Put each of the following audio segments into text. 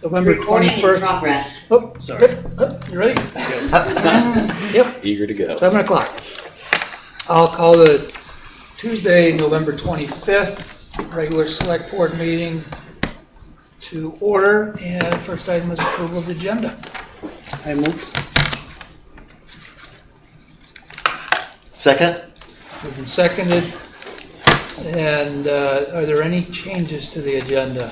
November Recording in 21st. progress. Oh, Sorry. you ready? Yep, Eager to go. 7 o'clock. I'll call the Tuesday, November 25th, regular select board meeting to order. And first item is approval of the agenda. I move. Second? Moved and seconded. And are there any changes to the agenda?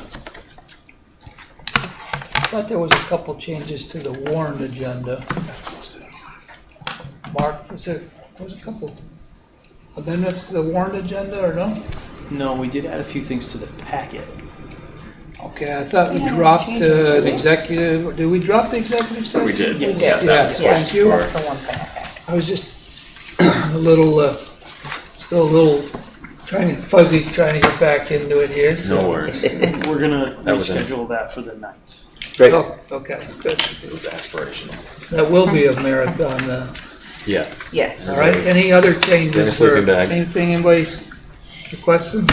I thought there was a couple changes to the warrant agenda. Mark, there was a couple amendments to the warrant agenda, or no? No, we did add a few things to the packet. Okay, I thought we dropped an executive, did we drop the executive session? We did. Yes. Yes, thank you. That's the one thing. I was just a little, still a little fuzzy trying to get back into it here. so- No worries. We're gonna That was it. reschedule that for the 9th. Great. Oh, okay, good. It was aspirational. That will be a marathon then. Yeah. Yes. All right, any other changes Dennis or looking back. anything anybody's requesting?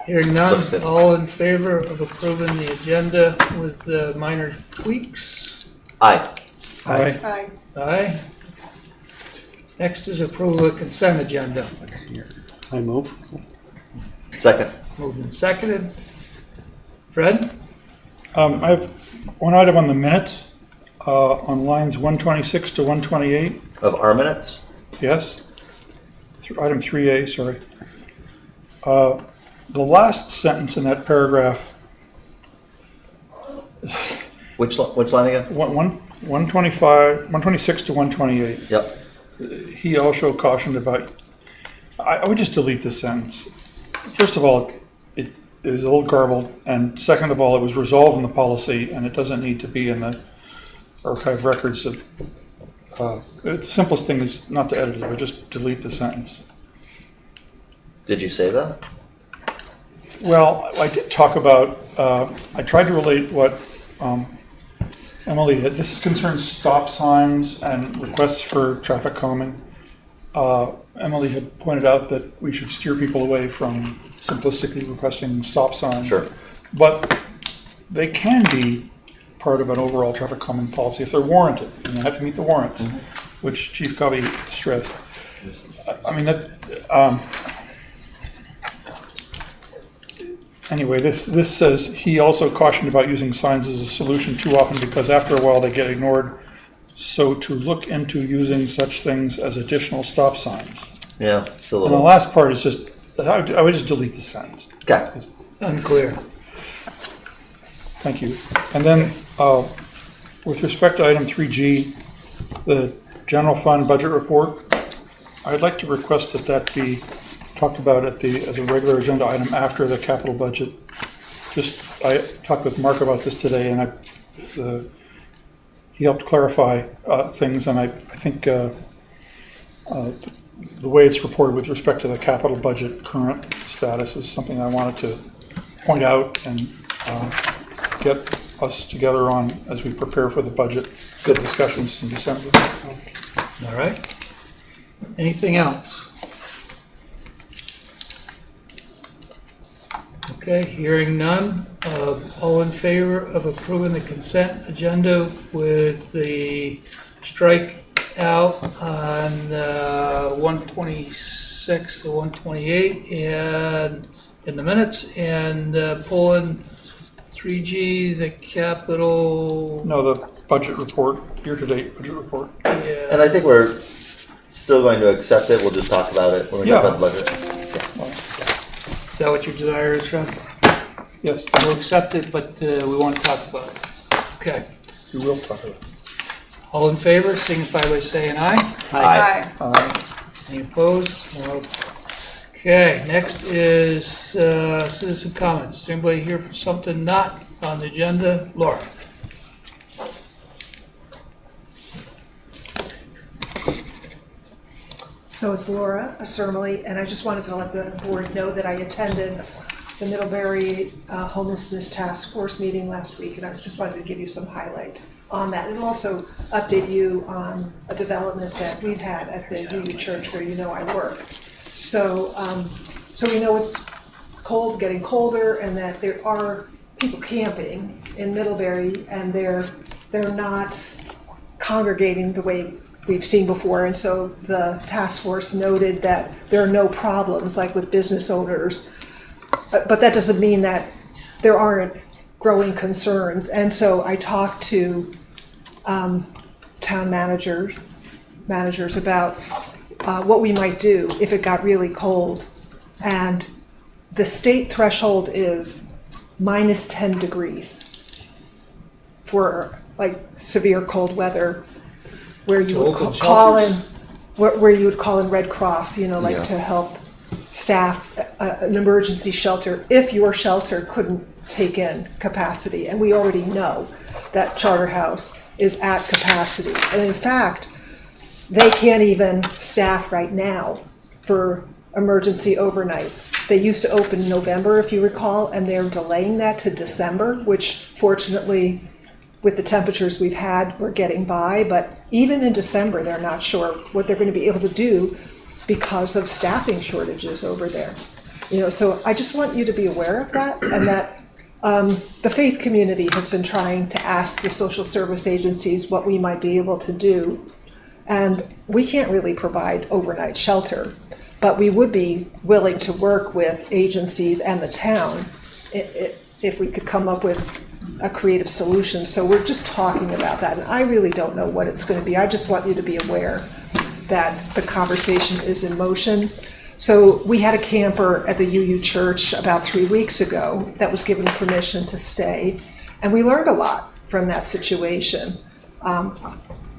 Hearing none, Looks good. all in favor of approving the agenda with the minor tweaks? Aye. Aye. Aye. Next is approval of consent agenda. I move. Second. Moved and seconded. Fred? I have one item on the minutes, on lines 126 to 128, Of our minutes? yes? Item 3A, sorry. The last sentence in that paragraph, Which line again? 126 to 128, Yep. he also cautioned about, I would just delete this sentence. First of all, it is a little garbled, and second of all, it was resolved in the policy, and it doesn't need to be in the archive records of, the simplest thing is not to edit it, but just delete the sentence. Did you say that? Well, I did talk about, I tried to relate what Emily had, this concerns stop signs and requests for traffic calming. Emily had pointed out that we should steer people away from simplistically requesting stop signs. Sure. But they can be part of an overall traffic calming policy if they're warranted, and they have to meet the warrants, which Chief Covey stressed. I mean, that, anyway, this says, he also cautioned about using signs as a solution too often because after a while they get ignored. So to look into using such things as additional stop signs. Yeah, it's a And the little. last part is just, I would just delete the sentence. Okay. Unclear. Thank you. And then, with respect to item 3G, the general fund budget report, I'd like to request that that be talked about as a regular agenda item after the capital budget. I talked with Mark about this today, and he helped clarify things, and I think the way it's reported with respect to the capital budget current status is something I wanted to point out and get us together on as we prepare for the budget good discussions in December. All right. Anything else? Okay, hearing none. All in favor of approving the consent agenda with the strike out on 126 to 128 and in the minutes, and pulling 3G, the capital. No, the budget report, year-to-date budget report. Yeah. And I think we're still going to accept it. We'll just talk about it when we get Yeah. that budget. Is that what your desire is, Fred? Yes, We'll accept it, but we want to talk about it. Okay. we will talk about it. All in favor, signify by saying aye. Aye. Any opposed? No. Okay, next is citizen comments. Is anybody here for something not on the agenda? Laura? So it's Laura Cermile, and I just wanted to let the board know that I attended the Middlebury Homelessness Task Force meeting last week, and I just wanted to give you some highlights on that, and also update you on a development that we've had at the Union Church where you know I work. So, so we know it's cold, getting colder, and that there are people camping, in Middlebury, and they're not congregating the way we've seen before. And so the task force noted that there are no problems like with business owners, but that doesn't mean that there aren't growing concerns. And so I talked to town managers about what we might do if it got really cold. And the state threshold is minus 10 degrees for like severe cold weather, where you would open call in, shelters? where you would call in Red Cross, you know, like Yeah. to help staff an emergency shelter if your shelter couldn't take in capacity. And we already know that Charter House is at capacity. And in fact, they can't even staff right now for emergency overnight. They used to open in November, if you recall, and they're delaying that to December, which fortunately, with the temperatures we've had, we're getting by. But even in December, they're not sure what they're going to be able to do because of staffing shortages over there. You know, so I just want you to be aware of that, and that the faith community has been trying to ask the social service agencies what we might be able to do. And we can't really provide overnight shelter, but we would be willing to work with agencies and the town if we could come up with a creative solution. So we're just talking about that, and I really don't know what it's going to be. I just want you to be aware that the conversation is in motion. So we had a camper at the UU Church about 3 weeks ago that was given permission to stay, and we learned a lot from that situation.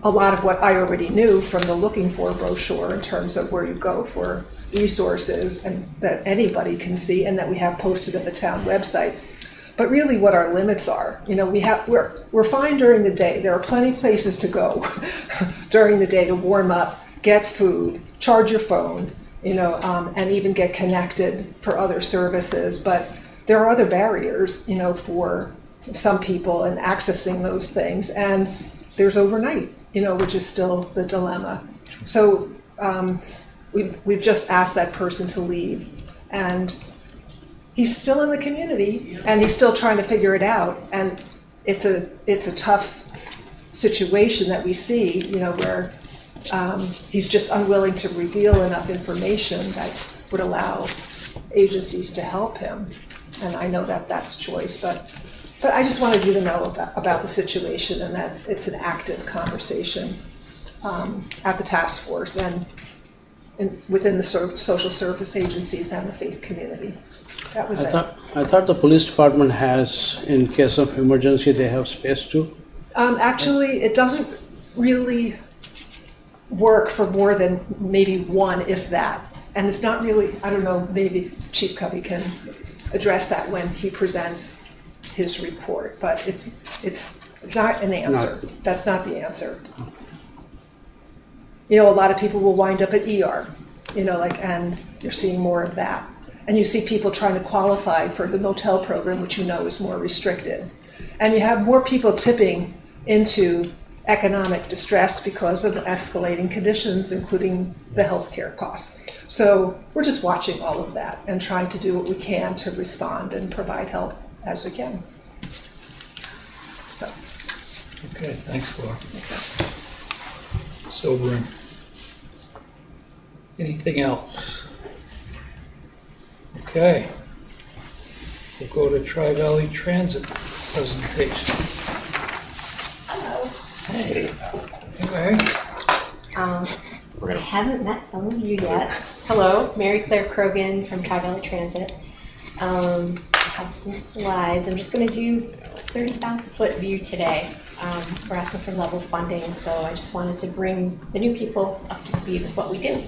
A lot of what I already knew from the Looking For brochure in terms of where you go for resources and that anybody can see and that we have posted at the town website. But really what our limits are. You know, we're fine during the day. There are plenty of places to go during the day to warm up, get food, charge your phone, you know, and even get connected for other services. But there are other barriers, you know, for some people in accessing those things. And there's overnight, you know, which is still the dilemma. So we've just asked that person to leave, and he's still in the community, and he's still trying to figure it out. And it's a tough situation that we see, you know, where he's just unwilling to reveal enough information that would allow agencies to help him. And I know that that's choice, but I just wanted you to know about the situation and that it's an active conversation at the task force and within the social service agencies and the faith community. That was it. I thought the police department has, in case of emergency, they have space too. Actually, it doesn't really work for more than maybe one, if that. And it's not really, I don't know, maybe Chief Covey can address that when he presents his report, but it's not an answer. That's not the answer. You know, a lot of people will wind up at ER, you know, like, and you're seeing more of that. And you see people trying to qualify for the motel program, which you know is more restricted. And you have more people tipping into economic distress because of escalating conditions, including the healthcare costs. So we're just watching all of that and trying to do what we can to respond and provide help as we can. So. Okay, thanks, Laura. Sobering. Anything else? Okay. We'll go to Tri-Valley Transit presentation. Hello. Hey. Anyway, I haven't met some of you yet. Hello, Mary Claire Krogan from Tri-Valley Transit. I have some slides. I'm just going to do a 30,000 foot view today. We're asking for level funding, so I just wanted to bring the new people up to speed with what we do.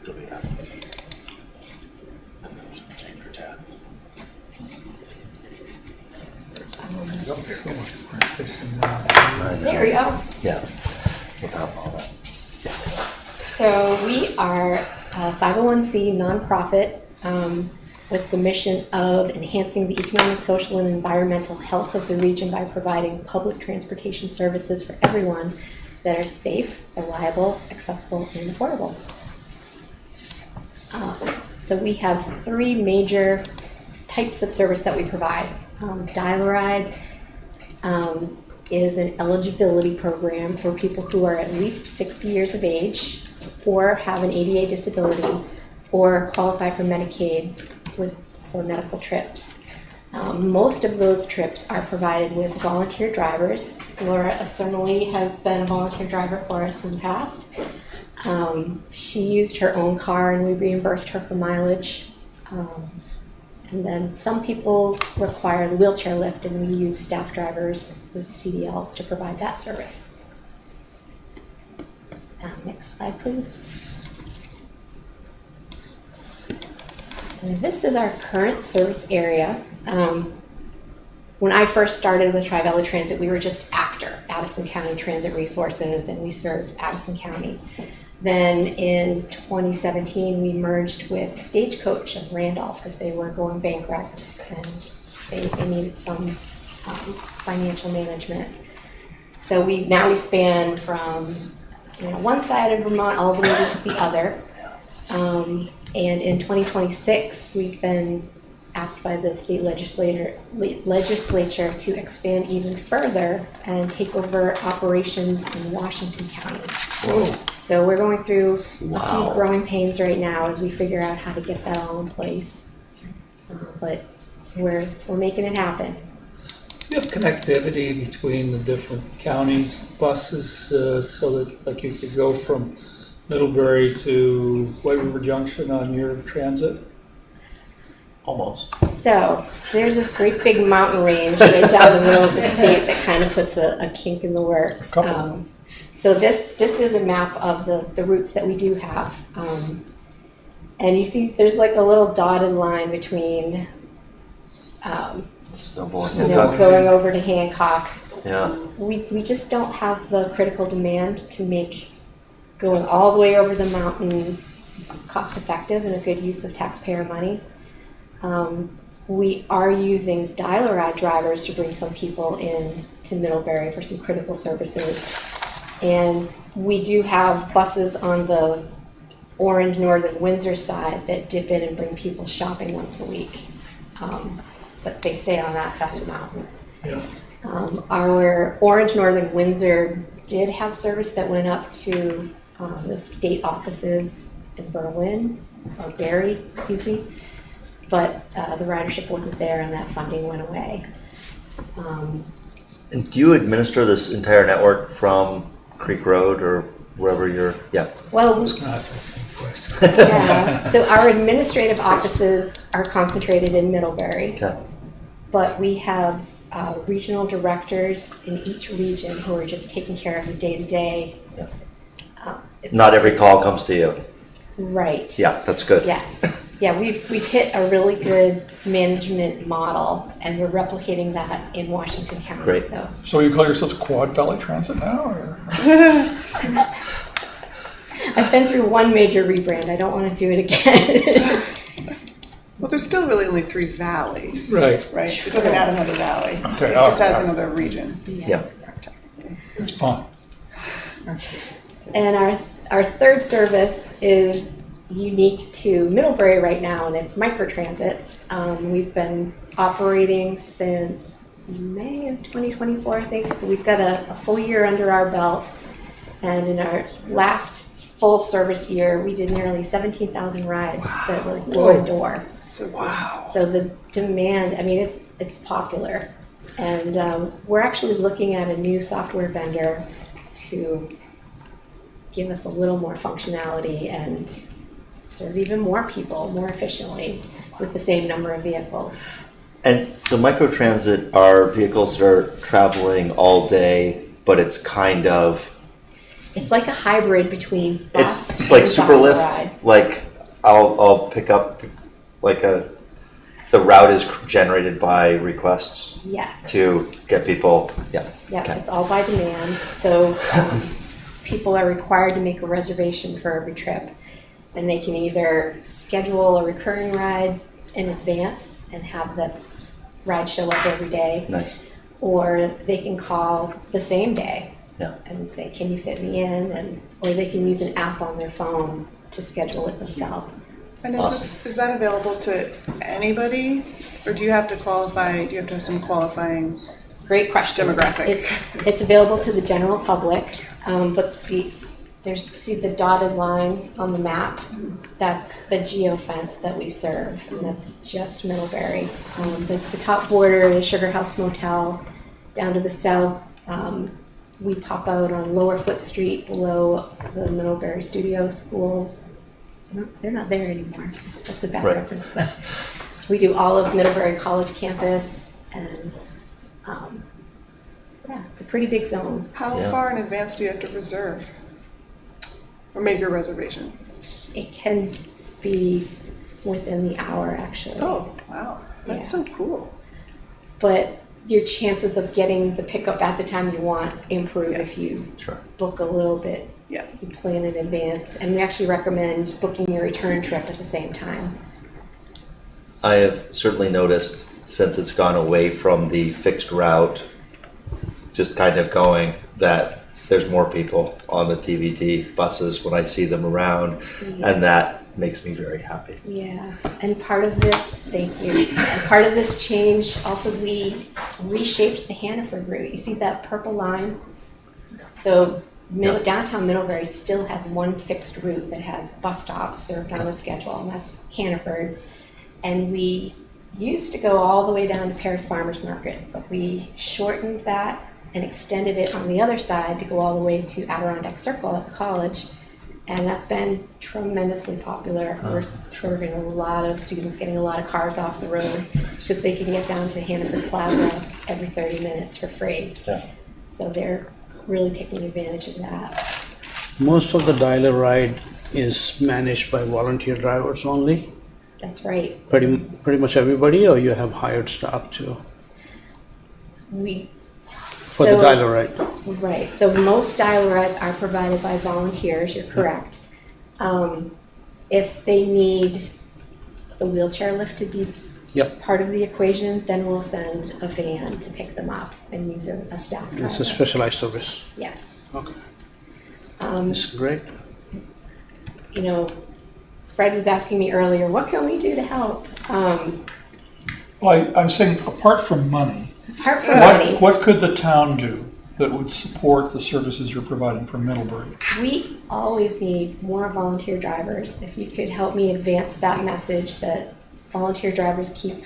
There we go. There we go. Yeah, without all that. So we are a 501c nonprofit. with the mission of enhancing the economic, social, and environmental health of the region by providing public transportation services for everyone that are safe, reliable, accessible, and affordable. So we have three major types of service that we provide. Dial-A-Ride is an eligibility program for people who are at least 60 years of age or have an ADA disability or qualify for Medicaid for medical trips. Most of those trips are provided with volunteer drivers. Laura Asernally has been a volunteer driver for us in the past. She used her own car and we reimbursed her for mileage. And then some people require the wheelchair lift and we use staff drivers with CDLs to provide that service. Next slide, please. And this is our current service area. When I first started with Tri-Valley Transit, we were just Addison County Transit Resources, and we served Addison County. Then in 2017, we merged with Stagecoach of Randolph because they were going bankrupt and they needed some financial management. So we span from one side of Vermont all the way to the other. And in 2026, we've been asked by the state legislature to expand even further and take over operations in Washington County. Whoa. So we're going through a few growing pains right now as we figure out how to get that all in place. But we're making it happen. You have connectivity between the different counties, buses, so that like you could go from Middlebury to White River Junction on your transit? Almost. So there's this great big mountain range right down the middle of the state that kind of puts a kink in the works. So this is a map of the routes that we do have. And you see there's like a little dotted line between Snowboard. going over to Hancock. Yeah. We just don't have the critical demand to make going all the way over the mountain cost effective and a good use of taxpayer money. We are using Dial-A-Ride drivers to bring some people in to Middlebury for some critical services. And we do have buses on the Orange Northern Windsor side that dip in and bring people shopping once a week. But they stay on that side of the mountain. Yeah. Our Orange Northern Windsor did have service that went up to the state offices in Berlin, or Barry, excuse me. But the ridership wasn't there and that funding went away. And do you administer this entire network from Creek Road or wherever you're? Yeah. Well, I was going to ask that same question. yeah. So our administrative offices are concentrated in Middlebury, Okay. but we have regional directors in each region who are just taking care of the day-to-day. Yeah. Not every call comes to you. Right. Yeah, that's good. Yes. Yeah, we've hit a really good management model, and we're replicating that in Washington County. Great. So you call yourselves Quad Valley Transit now, or? I've been through one major rebrand. I don't want to do it again. Well, there's still really only 3 valleys. Right. Right? It doesn't add another valley. Okay, It just adds yeah. another region. Yeah. It's fun. And our third service is unique to Middlebury right now, and it's microtransit. We've been operating since May of 2024, I think. So we've got a full year under our belt. And in our last full service year, we did nearly 17,000 rides that were door to door. So Wow. So the demand, I mean, it's popular. And we're actually looking at a new software vendor to give us a little more functionality and serve even more people more efficiently with the same number of vehicles. And so microtransit are vehicles that are traveling all day, but it's kind of, It's like a hybrid between bus it's like and super Dial-A-Ride. lift. Like I'll pick up like the route is generated by requests Yes. to get people. Yeah. Yeah, Okay. it's all by demand. So people are required to make a reservation for every trip. And they can either schedule a recurring ride in advance and have the ride show up every day. Nice. Or they can call the same day Yeah. and say, can you fit me in? Or they can use an app on their phone to schedule it themselves. And Awesome. is that available to anybody? Or do you have to qualify, do you have to have some qualifying? Great question. Demographic. It's available to the general public, but see the dotted line on the map? That's the geofence that we serve, and that's just Middlebury. The top border is Sugar House Motel. Down to the south, we pop out on Lower Foot Street below the Middlebury Studio Schools. No, they're not there anymore. That's a bad Right. reference, but we do all of Middlebury College campus, and yeah, it's a pretty big zone. How Yeah. far in advance do you have to reserve? Or make your reservation? It can be within the hour, actually. Oh, wow. That's Yeah. so cool. But your chances of getting the pickup at the time you want improve if you Sure. book a little bit. Yeah. You plan in advance, and we actually recommend booking your return trip at the same time. I have certainly noticed since it's gone away from the fixed route, just kind of going, that there's more people on the TVT buses when I see them around, and that makes me very happy. Yeah, and part of this, thank you, and part of this change, also we reshaped the Hannaford route. You see that purple line? So downtown Middlebury still has one fixed route that has bus stops served on a schedule, and that's Hannaford. And we used to go all the way down to Paris Farmers Market, but we shortened that and extended it on the other side to go all the way to Adirondack Circle at the college. And that's been tremendously popular. We're serving a lot of students, getting a lot of cars off the road because they can get down to Hannaford Plaza every 30 minutes for free. Yeah. So they're really taking advantage of that. Most of the dialer ride is managed by volunteer drivers only. That's right. Pretty much everybody, or you have hired staff too for the dialer ride? Right, so most dial rides are provided by volunteers, you're correct. If they need the wheelchair lift to be Yep. part of the equation, then we'll send a van to pick them up and use a staff driver. It's a specialized service. Yes. Okay. This is great. You know, Fred was asking me earlier, what can we do to help? Well, I was saying, apart from money, Apart from money, what could the town do that would support the services you're providing for Middlebury? we always need more volunteer drivers. If you could help me advance that message that volunteer drivers keep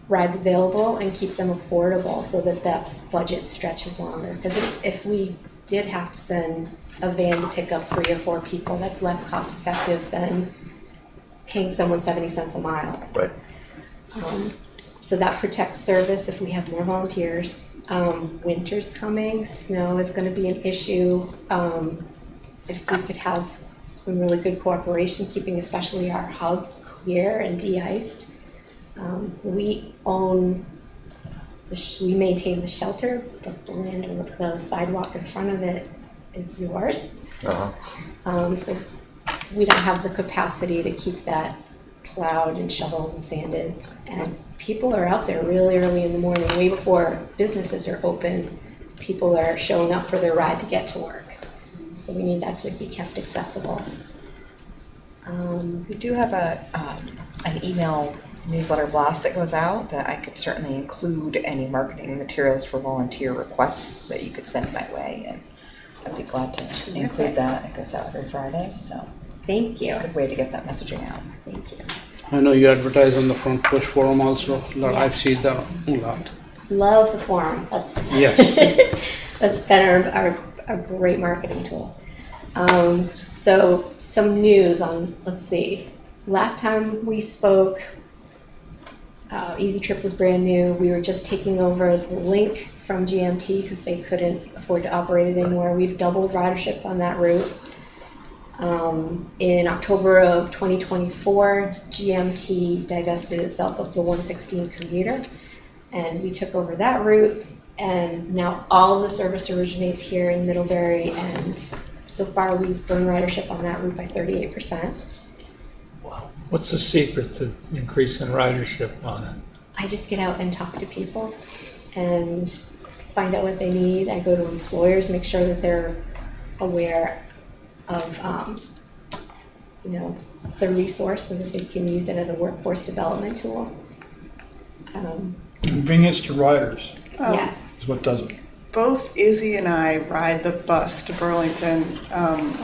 rides available and keep them affordable so that that budget stretches longer. Because if we did have to send a van to pick up 3 or 4 people, that's less cost effective than paying someone 70 cents a mile. Right. So that protects service if we have more volunteers. Winter's coming, snow is going to be an issue. If we could have some really good cooperation, keeping especially our hub clear and de-iced. We own, we maintain the shelter, but the land with the sidewalk in front of it is yours. So we don't have the capacity to keep that plowed and shoveled and sanded. And people are out there really early in the morning, way before businesses are open. People are showing up for their ride to get to work. So we need that to be kept accessible. We do have an email newsletter blast that goes out that I could certainly include any marketing materials for volunteer requests that you could send my way, and I'd be glad to include that. It goes out every Friday, so Thank you. good way to get that messaging out. Thank you. I know you advertise on the Front Push Forum also. I've seen that a lot. Love the forum. That's Yes. that's been our great marketing tool. So some news on, let's see, last time we spoke, Easy Trip was brand new. We were just taking over the link from GMT because they couldn't afford to operate it anymore. We've doubled ridership on that route. In October of 2024, GMT divested itself of the 116 commuter, and we took over that route, and now all of the service originates here in Middlebury, and so far we've grown ridership on that route by 38%. Wow. What's the secret to increasing ridership on it? I just get out and talk to people and find out what they need. I go to employers, make sure that they're aware of, the resource so that they can use it as a workforce development tool. Convenience to riders Yes. is what does it. Both Izzy and I ride the bus to Burlington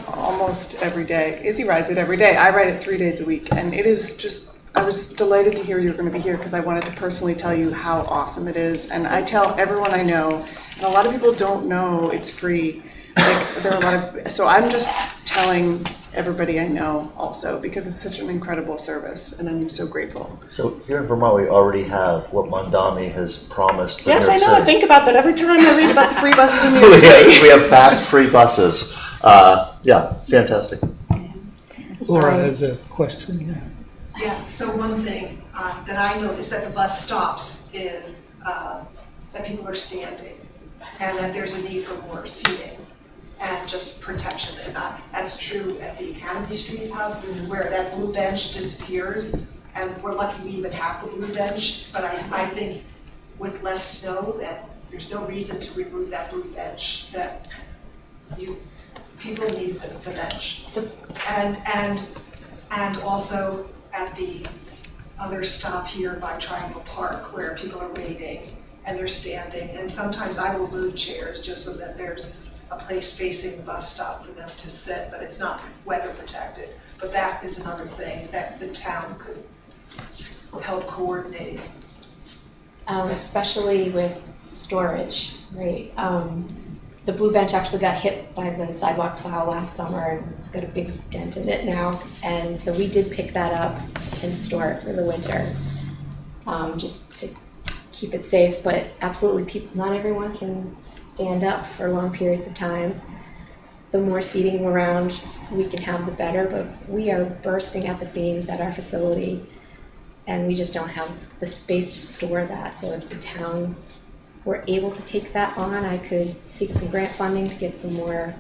almost every day. Izzy rides it every day. I ride it 3 days a week. And it is just, I was delighted to hear you were going to be here because I wanted to personally tell you how awesome it is. And I tell everyone I know, and a lot of people don't know it's free. Like, there are a lot of, so I'm just telling everybody I know also because it's such an incredible service and I'm so grateful. So here in Vermont, we already have what Mondami has promised. For Yes, New I York know. I City. think about that every time I read about the free buses in New York City. We have fast free buses. Yeah, fantastic. Laura has a question. Yeah, so one thing that I noticed at the bus stops is that people are standing and that there's a need for more seating and just protection. And that's true at the Academy Street hub where that blue bench disappears. And we're lucky we even have the blue bench, but I think with less snow that there's no reason to remove that blue bench, that people need the bench. And also at the other stop here by Triangle Park where people are waiting and they're standing. And sometimes I will move chairs just so that there's a place facing the bus stop for them to sit, but it's not weather protected. But that is another thing that the town could help coordinate. Especially with storage, right? The blue bench actually got hit by the sidewalk plow last summer and it's got a big dent in it now. And so we did pick that up and store it for the winter, just to keep it safe. But absolutely, not everyone can stand up for long periods of time. The more seating around we can have, the better. But we are bursting at the seams at our facility, and we just don't have the space to store that. So if the town were able to take that on, I could seek some grant funding to get some more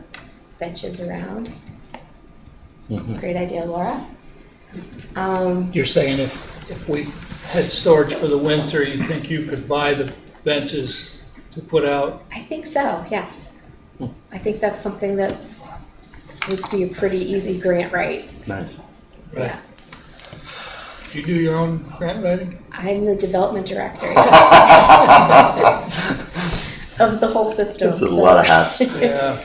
benches around. Great idea, Laura. You're saying if we had storage for the winter, you think you could buy the benches to put out? I think so, yes. I think that's something that would be a pretty easy grant write. Nice. Right. Yeah. Do you do your own grant writing? I'm the development director of the whole system. That's a lot of hats. Yeah.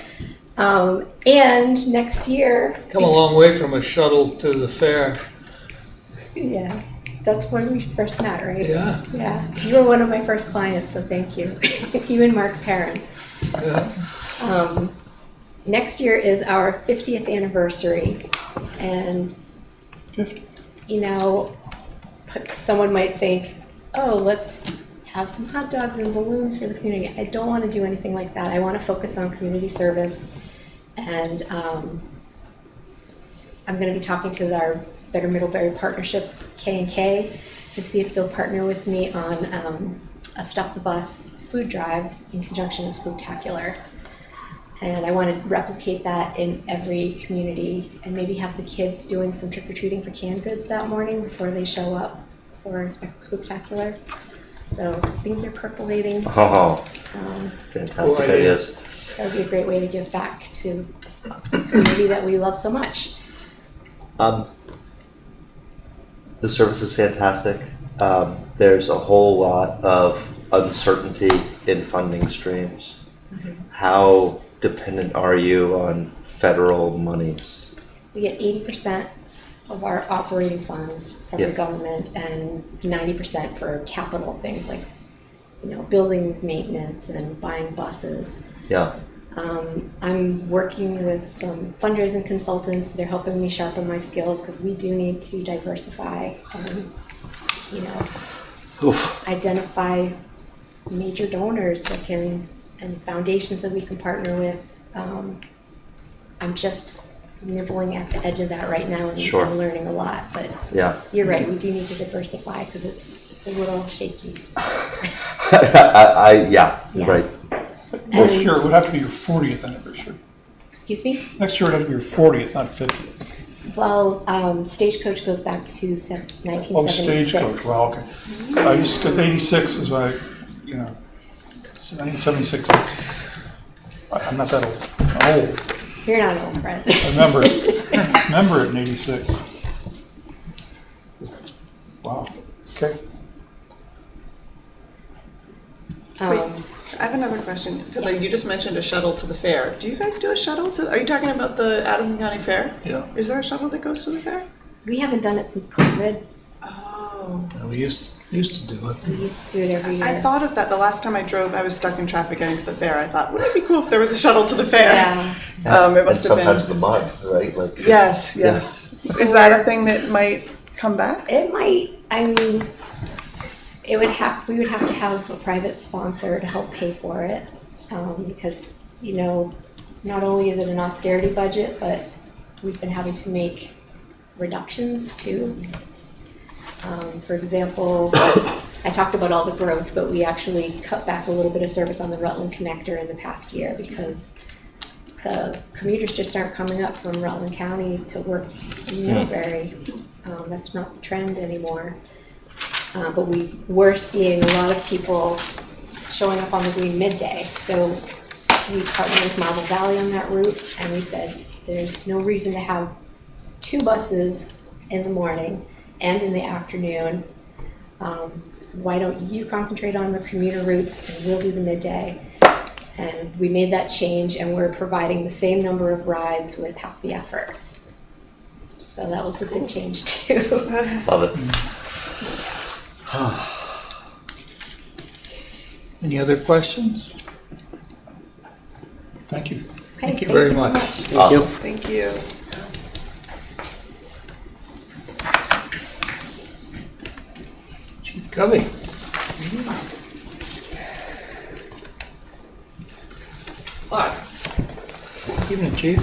And next year, Come a long way from a shuttle to the fair. yeah, that's when we first met, right? Yeah. Yeah, you were one of my first clients, so thank you. You and Mark Perrin. Yeah. Next year is our 50th anniversary, and you know, someone might think, oh, let's have some hot dogs and balloons for the community. I don't want to do anything like that. I want to focus on community service, and I'm going to be talking to our Better Middlebury Partnership, K&K, to see if they'll partner with me on a Stuff the Bus food drive in conjunction with Spooktacular. And I want to replicate that in every community and maybe have the kids doing some trick-or-treating for canned goods that morning before they show up for Spooktacular. So things are percolating. Oh, Um, fantastic Cool idea. ideas. that would be a great way to give back to the community that we love so much. The service is fantastic. There's a whole lot of uncertainty in funding streams. How dependent are you on federal monies? We get 80% of our operating funds from the Yeah. government and 90% for capital things like, building maintenance and buying buses. Yeah. I'm working with some fundraising consultants. They're helping me sharpen my skills because we do need to diversify and, Oof. identify major donors and foundations that we can partner with. I'm just nibbling at the edge of that right now and Sure. I'm learning a lot. But Yeah. you're right, we do need to diversify because it's a little shaky. Yeah, Yeah. right. Next year it would have to be your 40th anniversary. Excuse me? Next year it would have to be your 40th, not 50th. Well, Stagecoach goes back to 1976. Oh, Stagecoach, wow, okay. I just, because 86 is my, 1976. I'm not that old. I'm old. You're not old, Fred. I remember it in 86. Wow, okay. Wait, I have another question, because Yes. you just mentioned a shuttle to the fair. Do you guys do a shuttle to, are you talking about the Adams County Fair? Yeah. Is there a shuttle that goes to the fair? We haven't done it since COVID. Oh. We used to do it. We used to do it every year. I thought of that the last time I drove. I was stuck in traffic getting to the fair. I thought, wouldn't it be cool if there was a shuttle to the fair? Yeah. It And must have been. sometimes the mud, right? Like Yes, yes. Is that a thing that might come back? It might, I mean, we would have to have a private sponsor to help pay for it. Because, not only is it an austerity budget, but we've been having to make reductions too. For example, I talked about all the growth, but we actually cut back a little bit of service on the Rutland Connector in the past year because the commuters just aren't coming up from Rutland County to work in Middlebury. That's not the trend anymore. But we were seeing a lot of people showing up on the green midday. So we partnered with Marble Valley on that route, and we said there's no reason to have 2 buses in the morning and in the afternoon. Why don't you concentrate on the commuter routes and we'll do the midday? And we made that change, and we're providing the same number of rides with half the effort. So that was a good change too. love it. Any other questions? Thank you. Okay, Thank you very so much. Awesome. Thank you. Chief Covey. Hi. Evening, Chief.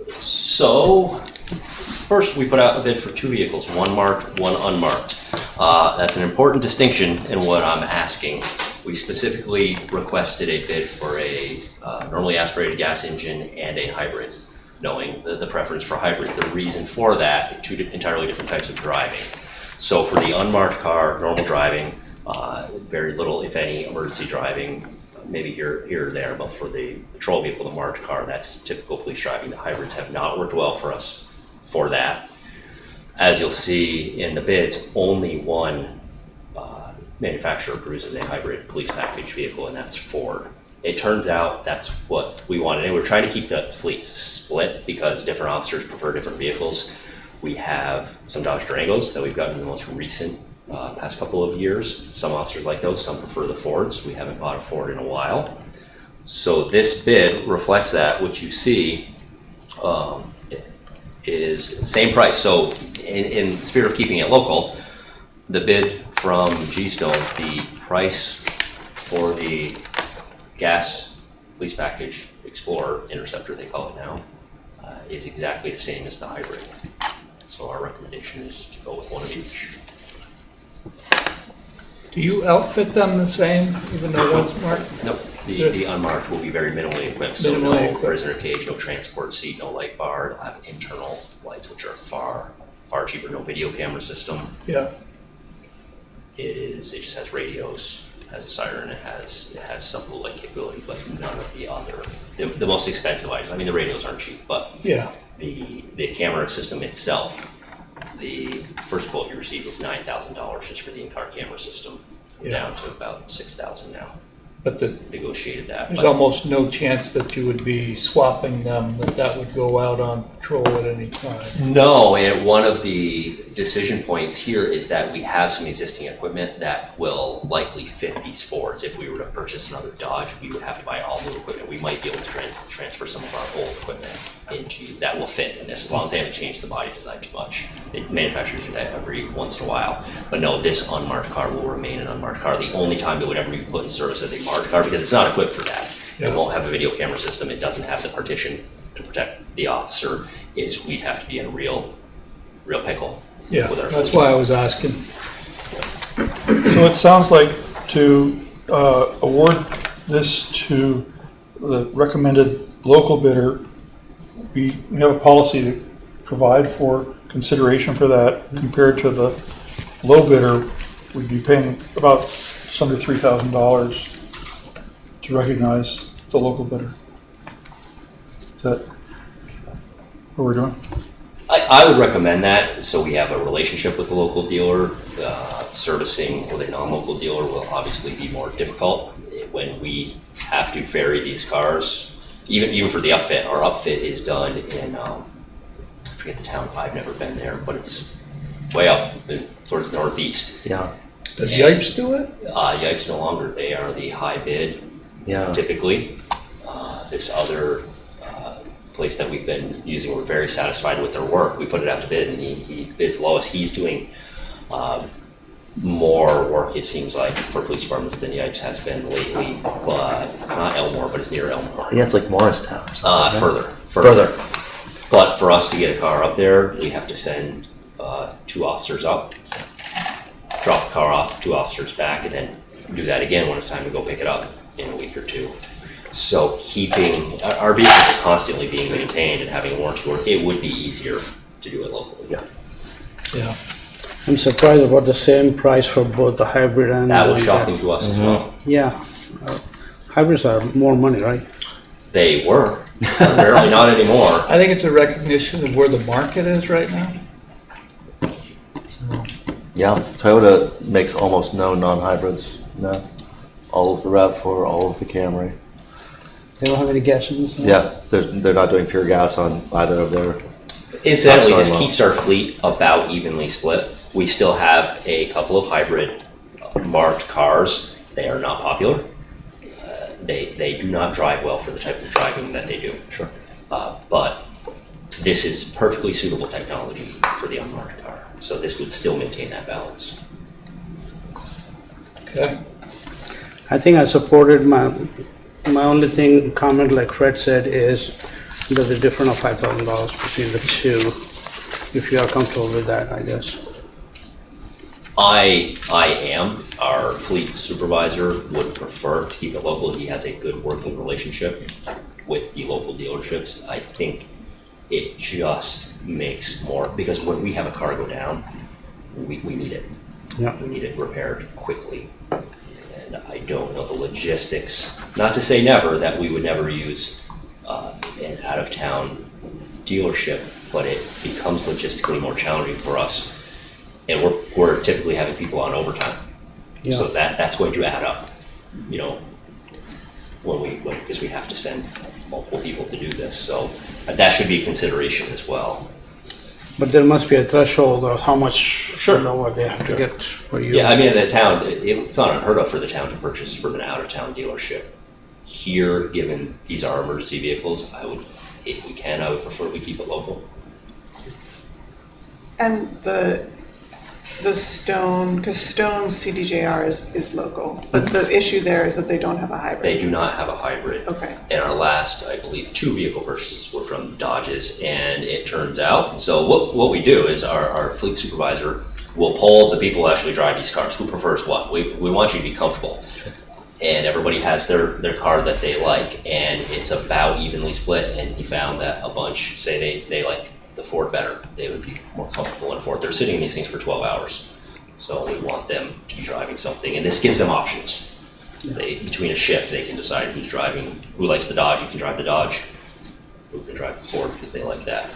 So, first we put out a bid for 2 vehicles, one marked, one unmarked. That's an important distinction in what I'm asking. We specifically requested a bid for a normally aspirated gas engine and a hybrid, knowing the preference for hybrid. The reason for that, 2 entirely different types of driving. So for the unmarked car, normal driving, very little, if any, emergency driving, maybe here or there, but for the patrol vehicle, the marked car, that's typical police driving. The hybrids have not worked well for us for that. As you'll see in the bids, only one manufacturer produces a hybrid police package vehicle, and that's Ford. It turns out that's what we wanted, and we're trying to keep the fleet split because different officers prefer different vehicles. We have some Dodge Durangos that we've gotten in the most recent past couple of years. Some officers like those, some prefer the Fords. We haven't bought a Ford in a while. So this bid reflects that. What you see is the same price. So in spirit of keeping it local, the bid from G-Stones, the price for the gas police package Explorer, Interceptor they call it now, is exactly the same as the hybrid. So our recommendation is to go with one of each. Do you outfit them the same, even though one's marked? Nope, the unmarked will be very minimally equipped, so Minimally no equipped. prisoner cage, no transport seat, no light bar. It'll have internal lights, which are far cheaper, no video camera system. Yeah. It just has radios, has a siren, it has some blue light capability, but none of the other, the most expensive items. I mean, the radios aren't cheap, but Yeah. the camera system itself, the first quote you received was $9,000 just for the in-car camera system, Yeah. down to about 6,000 now. But Negotiated that. there's but- almost no chance that you would be swapping them, that would go out on patrol at any time. No, and one of the decision points here is that we have some existing equipment that will likely fit these Fords. If we were to purchase another Dodge, we would have to buy all new equipment. We might be able to transfer some of our old equipment into, that will fit in this, as long as they haven't changed the body design too much. The manufacturers do that every once in a while. But no, this unmarked car will remain an unmarked car. The only time it would ever be put in service as a marked car, because it's not equipped for that. It won't have a video camera system, it doesn't have the partition to protect the officer, is we'd have to be in a real pickle. Yeah, with our that's fleet. why I was asking. So it sounds like to award this to the recommended local bidder, we have a policy provide for consideration for that compared to the low bidder, we'd be paying about just under $3,000 to recognize the local bidder. Is that what we're doing? I would recommend that, so we have a relationship with the local dealer. Servicing with a non-local dealer will obviously be more difficult when we have to ferry these cars. Even for the upfit, our upfit is done in, I forget the town, I've never been there, but it's way up towards the northeast. Yeah, Does Yipes do it? Yipes no longer, they are the high bid yeah. typically. This other place that we've been using, we're very satisfied with their work. We put it out to bid and he bids lowest. He's doing more work, it seems like, for police departments than Yipes has been lately, but it's not Elmore, but it's near Elmore. Yeah, it's like Morristown or something. Further. But for us to get a car up there, we have to send 2 officers up, drop the car off, 2 officers back, and then do that again when it's time to go pick it up in a week or 2. So keeping, our vehicles are constantly being maintained and having warranty work, it would be easier to do it locally. Yeah. Yeah. I'm surprised about the same price for both the hybrid and That was the- shocking to us as well. Yeah, hybrids are more money, right? They were, apparently not anymore. I think it's a recognition of where the market is right now. So, Yeah, Toyota makes almost no non-hybrids now. All of the RAV4, all of the Camry. They don't have any gas engines? Yeah, they're not doing pure gas on either of their. Incidentally, this Well. keeps our fleet about evenly split. We still have a couple of hybrid marked cars. They are not popular. They do not drive well for the type of driving that they do. Sure. But this is perfectly suitable technology for the unmarked car. So this would still maintain that balance. okay. I think I supported my only thing, comment like Fred said is there's a difference of $5,000 between the two. If you are comfortable with that, I guess. I am. Our fleet supervisor would prefer to keep it local. He has a good working relationship with the local dealerships. I think it just makes more, because when we have a car go down, we need it. Yeah. We need it repaired quickly. And I don't know the logistics, not to say never, that we would never use an out-of-town dealership, but it becomes logistically more challenging for us. And we're typically having people on overtime. Yeah. So that's going to add up, you know, because we have to send multiple people to do this. So that should be a consideration as well. But there must be a threshold of how much, Sure. you know, what they have to get for you. Yeah, I mean, the town, it's not unheard of for the town to purchase from an out-of-town dealership. Here, given these are emergency vehicles, if we can, I would prefer we keep it local. And the Stone, because Stone CDJR is local, but the issue there is that they don't have a hybrid. They do not have a hybrid. Okay. And our last, I believe, 2 vehicle purchases were from Dodges, and it turns out, so what we do is our fleet supervisor will poll the people who actually drive these cars, who prefers what. We want you to be comfortable. And everybody has their car that they like, and it's about evenly split, and he found that a bunch say they like the Ford better. They would be more comfortable in a Ford. They're sitting in these things for 12 hours. So we want them to be driving something, and this gives them options. Between a shift, they can decide who's driving, who likes the Dodge, you can drive the Dodge, who can drive the Ford because they like that.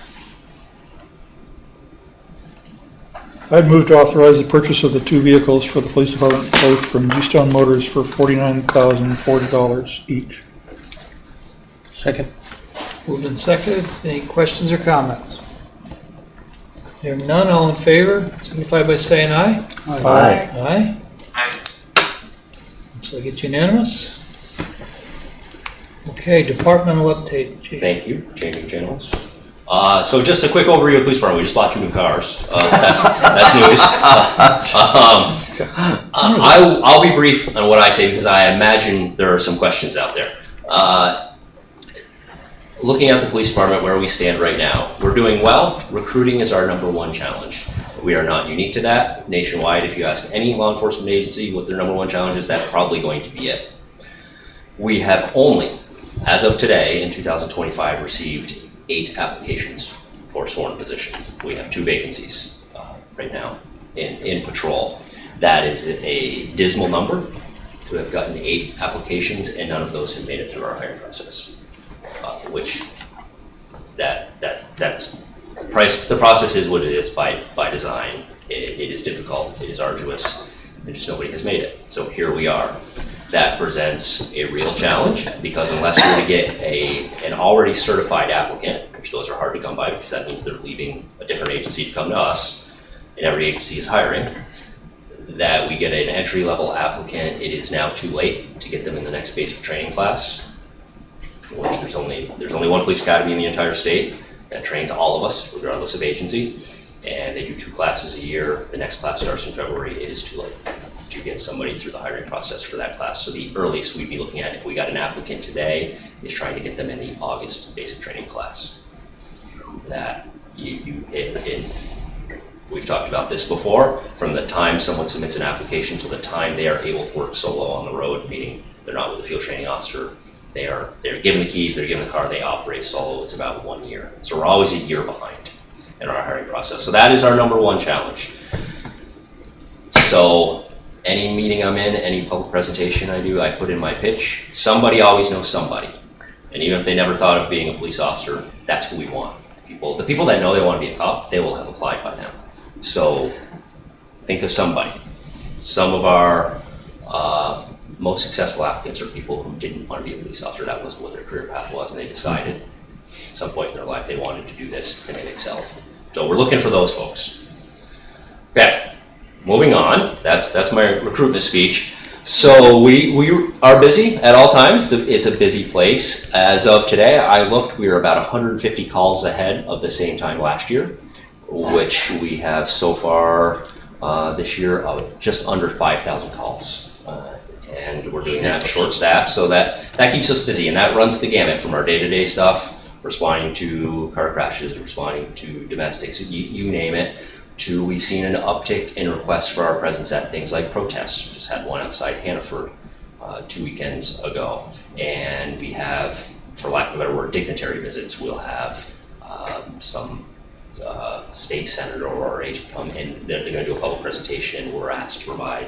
I'd move to authorize the purchase of the 2 vehicles for the police department, both from G-Stone Motors for $49,040 each. Second. Moved and seconded. Any questions or comments? Hearing none, all in favor, signify by saying aye. Aye. Aye. Looks like it's unanimous. Okay, departmental update. Chief. Thank you, changing channels. So just a quick overview of the police department. We just bought 2 new cars. That's news. I'll be brief on what I say because I imagine there are some questions out there. Looking at the police department, where we stand right now, we're doing well. Recruiting is our #1 challenge. We are not unique to that. Nationwide, if you ask any law enforcement agency what their #1 challenge is, that's probably going to be it. We have only, as of today in 2025, received 8 applications for sworn positions. We have 2 vacancies right now in patrol. That is a dismal number to have gotten 8 applications, and none of those have made it through our hiring process. Which the process is what it is by design. It is difficult, it is arduous, and just nobody has made it. So here we are. That presents a real challenge, because unless we're to get an already certified applicant, which those are hard to come by because that means they're leaving a different agency to come to us, and every agency is hiring, that we get an entry-level applicant, it is now too late to get them in the next basic training class, which there's only one police academy in the entire state that trains all of us, regardless of agency, and they do 2 classes a year. The next class starts in February. It is too late to get somebody through the hiring process for that class. So the earliest we'd be looking at, if we got an applicant today, is trying to get them in the August basic training class. That we've talked about this before, from the time someone submits an application to the time they are able to work solo on the road, meaning they're not with a field training officer, they're given the keys, they're given the car, they operate solo, it's about 1 year. So we're always a year behind in our hiring process. So that is our number 1 challenge. So any meeting I'm in, any public presentation I do, I put in my pitch. Somebody always knows somebody. And even if they never thought of being a police officer, that's who we want. The people that know they want to be a cop, they will have applied by now. So think of somebody. Some of our most successful applicants are people who didn't want to be a police officer. That was what their career path was, and they decided at some point in their life they wanted to do this, and they excelled. So we're looking for those folks. Okay, moving on. That's my recruitment speech. So we are busy at all times. It's a busy place. As of today, I looked, we were about 150 calls ahead of the same time last year, which we have so far this year of just under 5,000 calls. And we're doing that short staff, so that keeps us busy, and that runs the gamut from our day-to-day stuff, responding to car crashes, responding to domestics, you name it, to we've seen an uptick in requests for our presence at things like protests. We just had one outside Hannaford 2 weekends ago, and we have, for lack of a better word, dignitary visits. We'll have some state senator or agent come in, they're going to do a public presentation, and we're asked to provide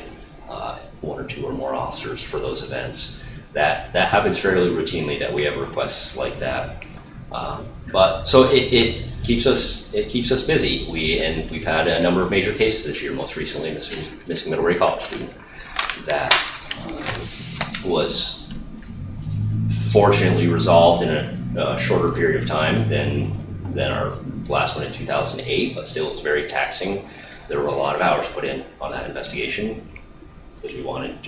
1 or 2 or more officers for those events. That happens fairly routinely, that we have requests like that. But so it keeps us busy. We've had a number of major cases this year. Most recently, missing Middlebury college student that was fortunately resolved in a shorter period of time than our last one in 2008. But still, it's very taxing. There were a lot of hours put in on that investigation because we wanted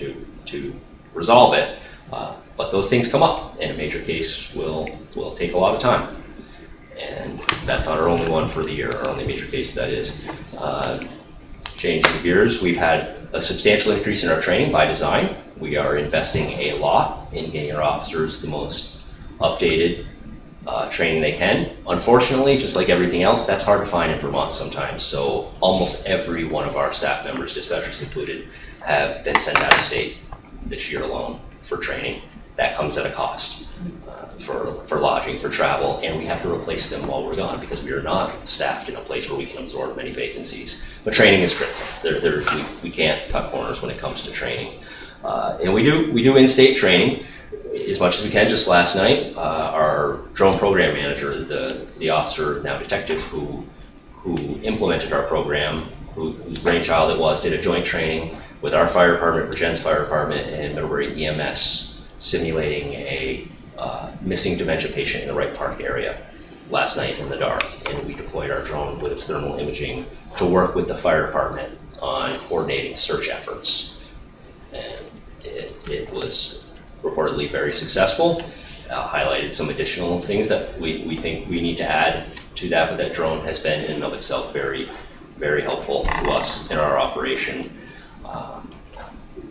to resolve it. But those things come up, and a major case will take a lot of time. And that's not our only one for the year, our only major case that is. Changing gears, we've had a substantial increase in our training by design. We are investing a lot in getting our officers the most updated training they can. Unfortunately, just like everything else, that's hard to find in Vermont sometimes. So almost every one of our staff members, dispatchers included, have been sent out of state this year alone for training. That comes at a cost for lodging, for travel, and we have to replace them while we're gone because we are not staffed in a place where we can absorb many vacancies. But training is critical. We can't cut corners when it comes to training. And we do in-state training as much as we can. Just last night, our drone program manager, the officer, now detective, who implemented our program, whose brainchild it was, did a joint training with our fire department, Virginia's fire department, and Middlebury EMS, simulating a missing dementia patient in the Wright Park area last night in the dark. And we deployed our drone with its thermal imaging to work with the fire department on coordinating search efforts. And it was reportedly very successful. Highlighted some additional things that we think we need to add to that, but that drone has been in and of itself very, very helpful to us in our operation.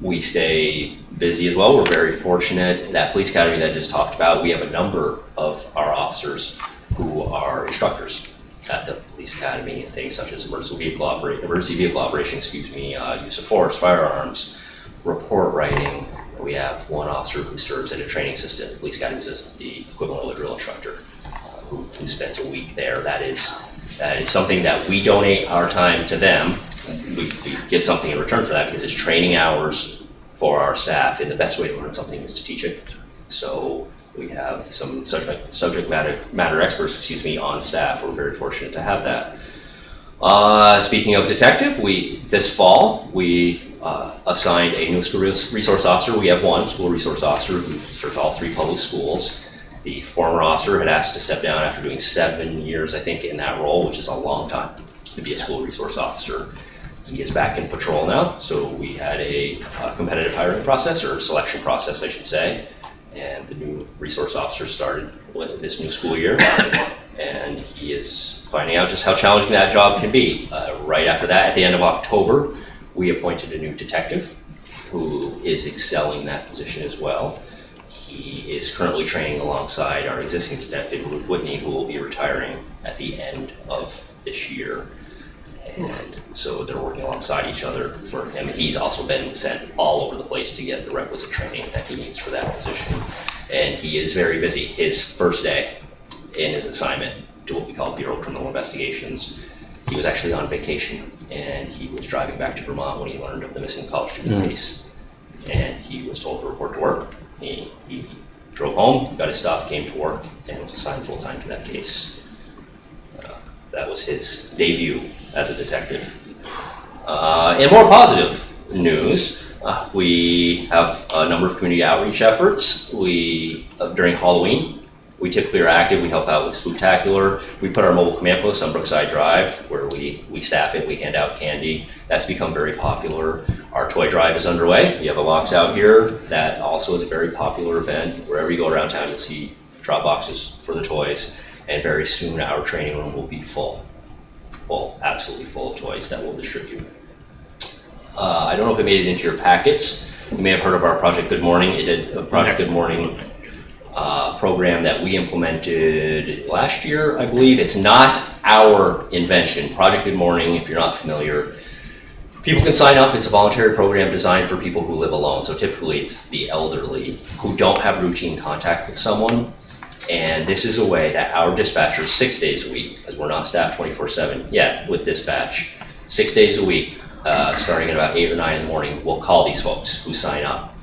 We stay busy as well. We're very fortunate. That police academy that I just talked about, we have a number of our officers who are instructors at the police academy, things such as emergency vehicle operation, use of force, firearms, report writing. We have one officer who serves as a training assistant. The police academy is the equivalent of a drill instructor who spends a week there. That is It's something that we donate our time to them. We get something in return for that because it's training hours for our staff, and the best way to learn something is to teach it. So we have some subject matter experts, on staff. We're very fortunate to have that. Speaking of detective, this fall we assigned a new school resource officer. We have one school resource officer who serves all 3 public schools. The former officer had asked to step down after doing 7 years, I think, in that role, which is a long time to be a school resource officer. He is back in patrol now, so we had a competitive hiring process, or selection process, I should say, and the new resource officer started with this new school year, and he is finding out just how challenging that job can be. Right after that, at the end of October, we appointed a new detective who is excelling that position as well. He is currently training alongside our existing detective, Ruth Whitney, who will be retiring at the end of this year. And so they're working alongside each other for him. He's also been sent all over the place to get the requisite training that he needs for that position. And he is very busy. His first day in his assignment to what we call Bureau of Criminal Investigations, he was actually on vacation, and he was driving back to Vermont when he learned of the missing college student case. And he was told to report to work. He drove home, got his stuff, came to work, and was assigned full-time to that case. That was his debut as a detective. And more positive news, we have a number of community outreach efforts. During Halloween, we typically are active. We help out with Spooktacular. We put our mobile command post on Brookside Drive, where we staff it. We hand out candy. That's become very popular. Our toy drive is underway. We have a box out here. That also is a very popular event. Wherever you go around town, you'll see drop boxes for the toys. And very soon, our training room will be full, absolutely full of toys that we'll distribute. I don't know if it made it into your packets. You may have heard of our Project Good Morning. It did a Project Good Morning program that we implemented last year, I believe. It's not our invention. Project Good Morning, if you're not familiar, people can sign up. It's a voluntary program designed for people who live alone. So typically it's the elderly who don't have routine contact with someone. And this is a way that our dispatchers, 6 days a week, because we're not staffed 24/7 yet with dispatch, 6 days a week, starting at about 8 or 9 in the morning, we'll call these folks who sign up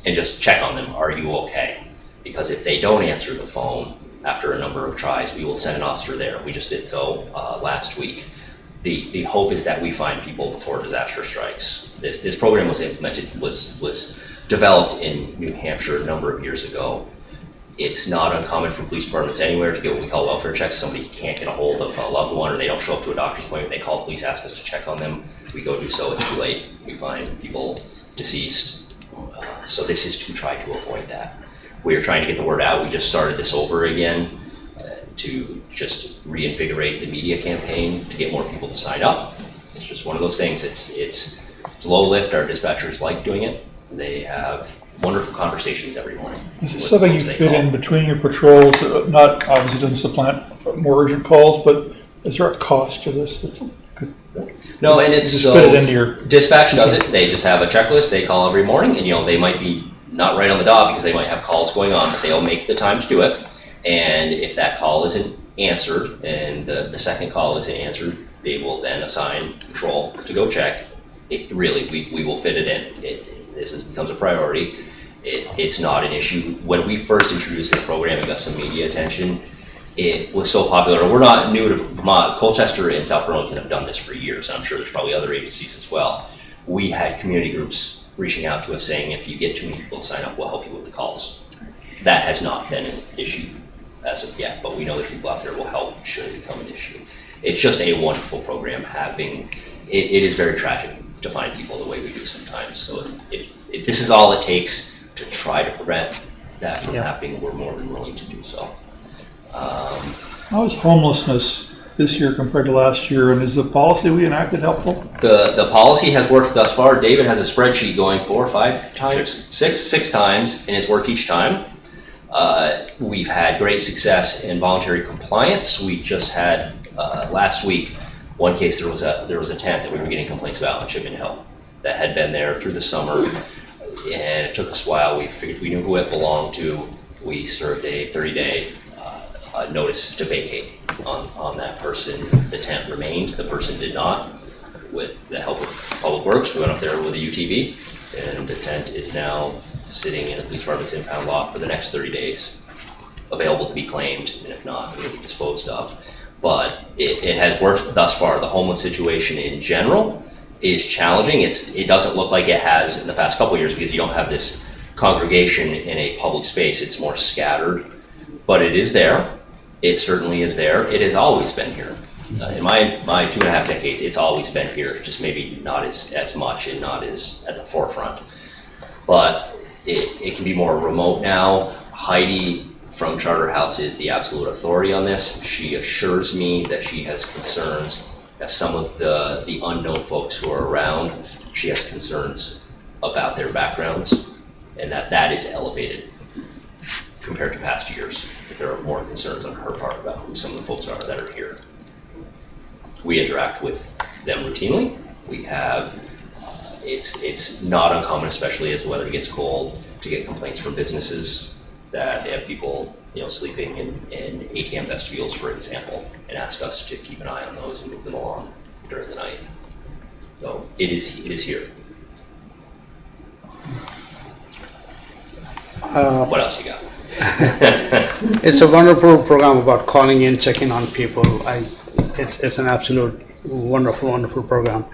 and just check on them. Are you okay? Because if they don't answer the phone after a number of tries, we will send an officer there. We just did so last week. The hope is that we find people before disaster strikes. This program was developed in New Hampshire a number of years ago. It's not uncommon for police departments anywhere to get what we call welfare checks. Somebody can't get a hold of a loved one, or they don't show up to a doctor's appointment. They call the police, ask us to check on them. We go do so. It's too late. We find people deceased. So this is to try to avoid that. We are trying to get the word out. We just started this over again to just reinvigorate the media campaign to get more people to sign up. It's just one of those things. It's low lift. Our dispatchers like doing it. They have wonderful conversations every morning. Is this something you fit in between your patrols? Not, obviously doesn't supplant more urgent calls, but is there a cost to this? No, and it's just fit it into your dispatch does it. They just have a checklist. They call every morning, and they might be not right on the dot because they might have calls going on, but they'll make the time to do it. And if that call isn't answered and the second call isn't answered, they will then assign patrol to go check. We will fit it in. This becomes a priority. It's not an issue. When we first introduced this program and got some media attention, it was so popular. We're not new to Vermont. Colchester and South Burlington have done this for years, and I'm sure there's probably other agencies as well. We had community groups reaching out to us saying, if you get too many people to sign up, we'll help you with the calls. That has not been an issue as of yet, but we know there's people out there who will help should it become an issue. It's just a wonderful program. It is very tragic to find people the way we do sometimes. So if this is all it takes to try to prevent that from happening, we're more than willing to do so. How is homelessness this year compared to last year, and is the policy we enacted helpful? The policy has worked thus far. David has a spreadsheet going 4 or 5 times? Six times, and it's worked each time. We've had great success in voluntary compliance. We just had last week one case. There was a tent that we were getting complaints about on Chipping Hill that had been there through the summer, and it took us a while. We figured we knew who it belonged to. We served a 30-day notice to vacate on that person. The tent remained, the person did not. With the help of Public Works, we went up there with a UTV, and the tent is now sitting in the police department's impound lot for the next 30 days, available to be claimed, and if not, it will be disposed of. But it has worked thus far. The homeless situation in general is challenging. It doesn't look like it has in the past couple of years because you don't have this congregation in a public space. It's more scattered, but it is there. It certainly is there. It has always been here. In my 2.5 decades, it's always been here, just maybe not as much and not as at the forefront. But it can be more remote now. Heidi from Charter House is the absolute authority on this. She assures me that she has concerns, that some of the unknown folks who are around, she has concerns about their backgrounds, and that is elevated compared to past years. There are more concerns on her part about who some of the folks are that are here. We interact with them routinely. We have, it's not uncommon, especially as the weather gets cold, to get complaints from businesses that they have people, sleeping in ATM vestibules, for example, and ask us to keep an eye on those and move them along during the night. So it is here. What else you got? It's a wonderful program about calling in, checking on people. It's an absolute wonderful program.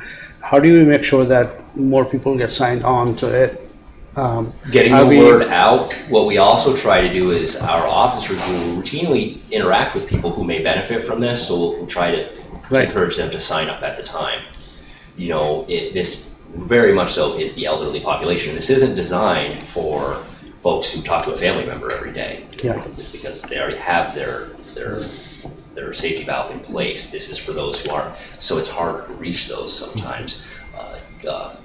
How do you make sure that more people get signed on to it? Getting the word out. What we also try to do is our officers will routinely interact with people who may benefit from this, so we'll try to encourage them to sign up at the time. This very much so is the elderly population. This isn't designed for folks who talk to a family member every day, because they already have their safety valve in place. This is for those who aren't, so it's harder to reach those sometimes.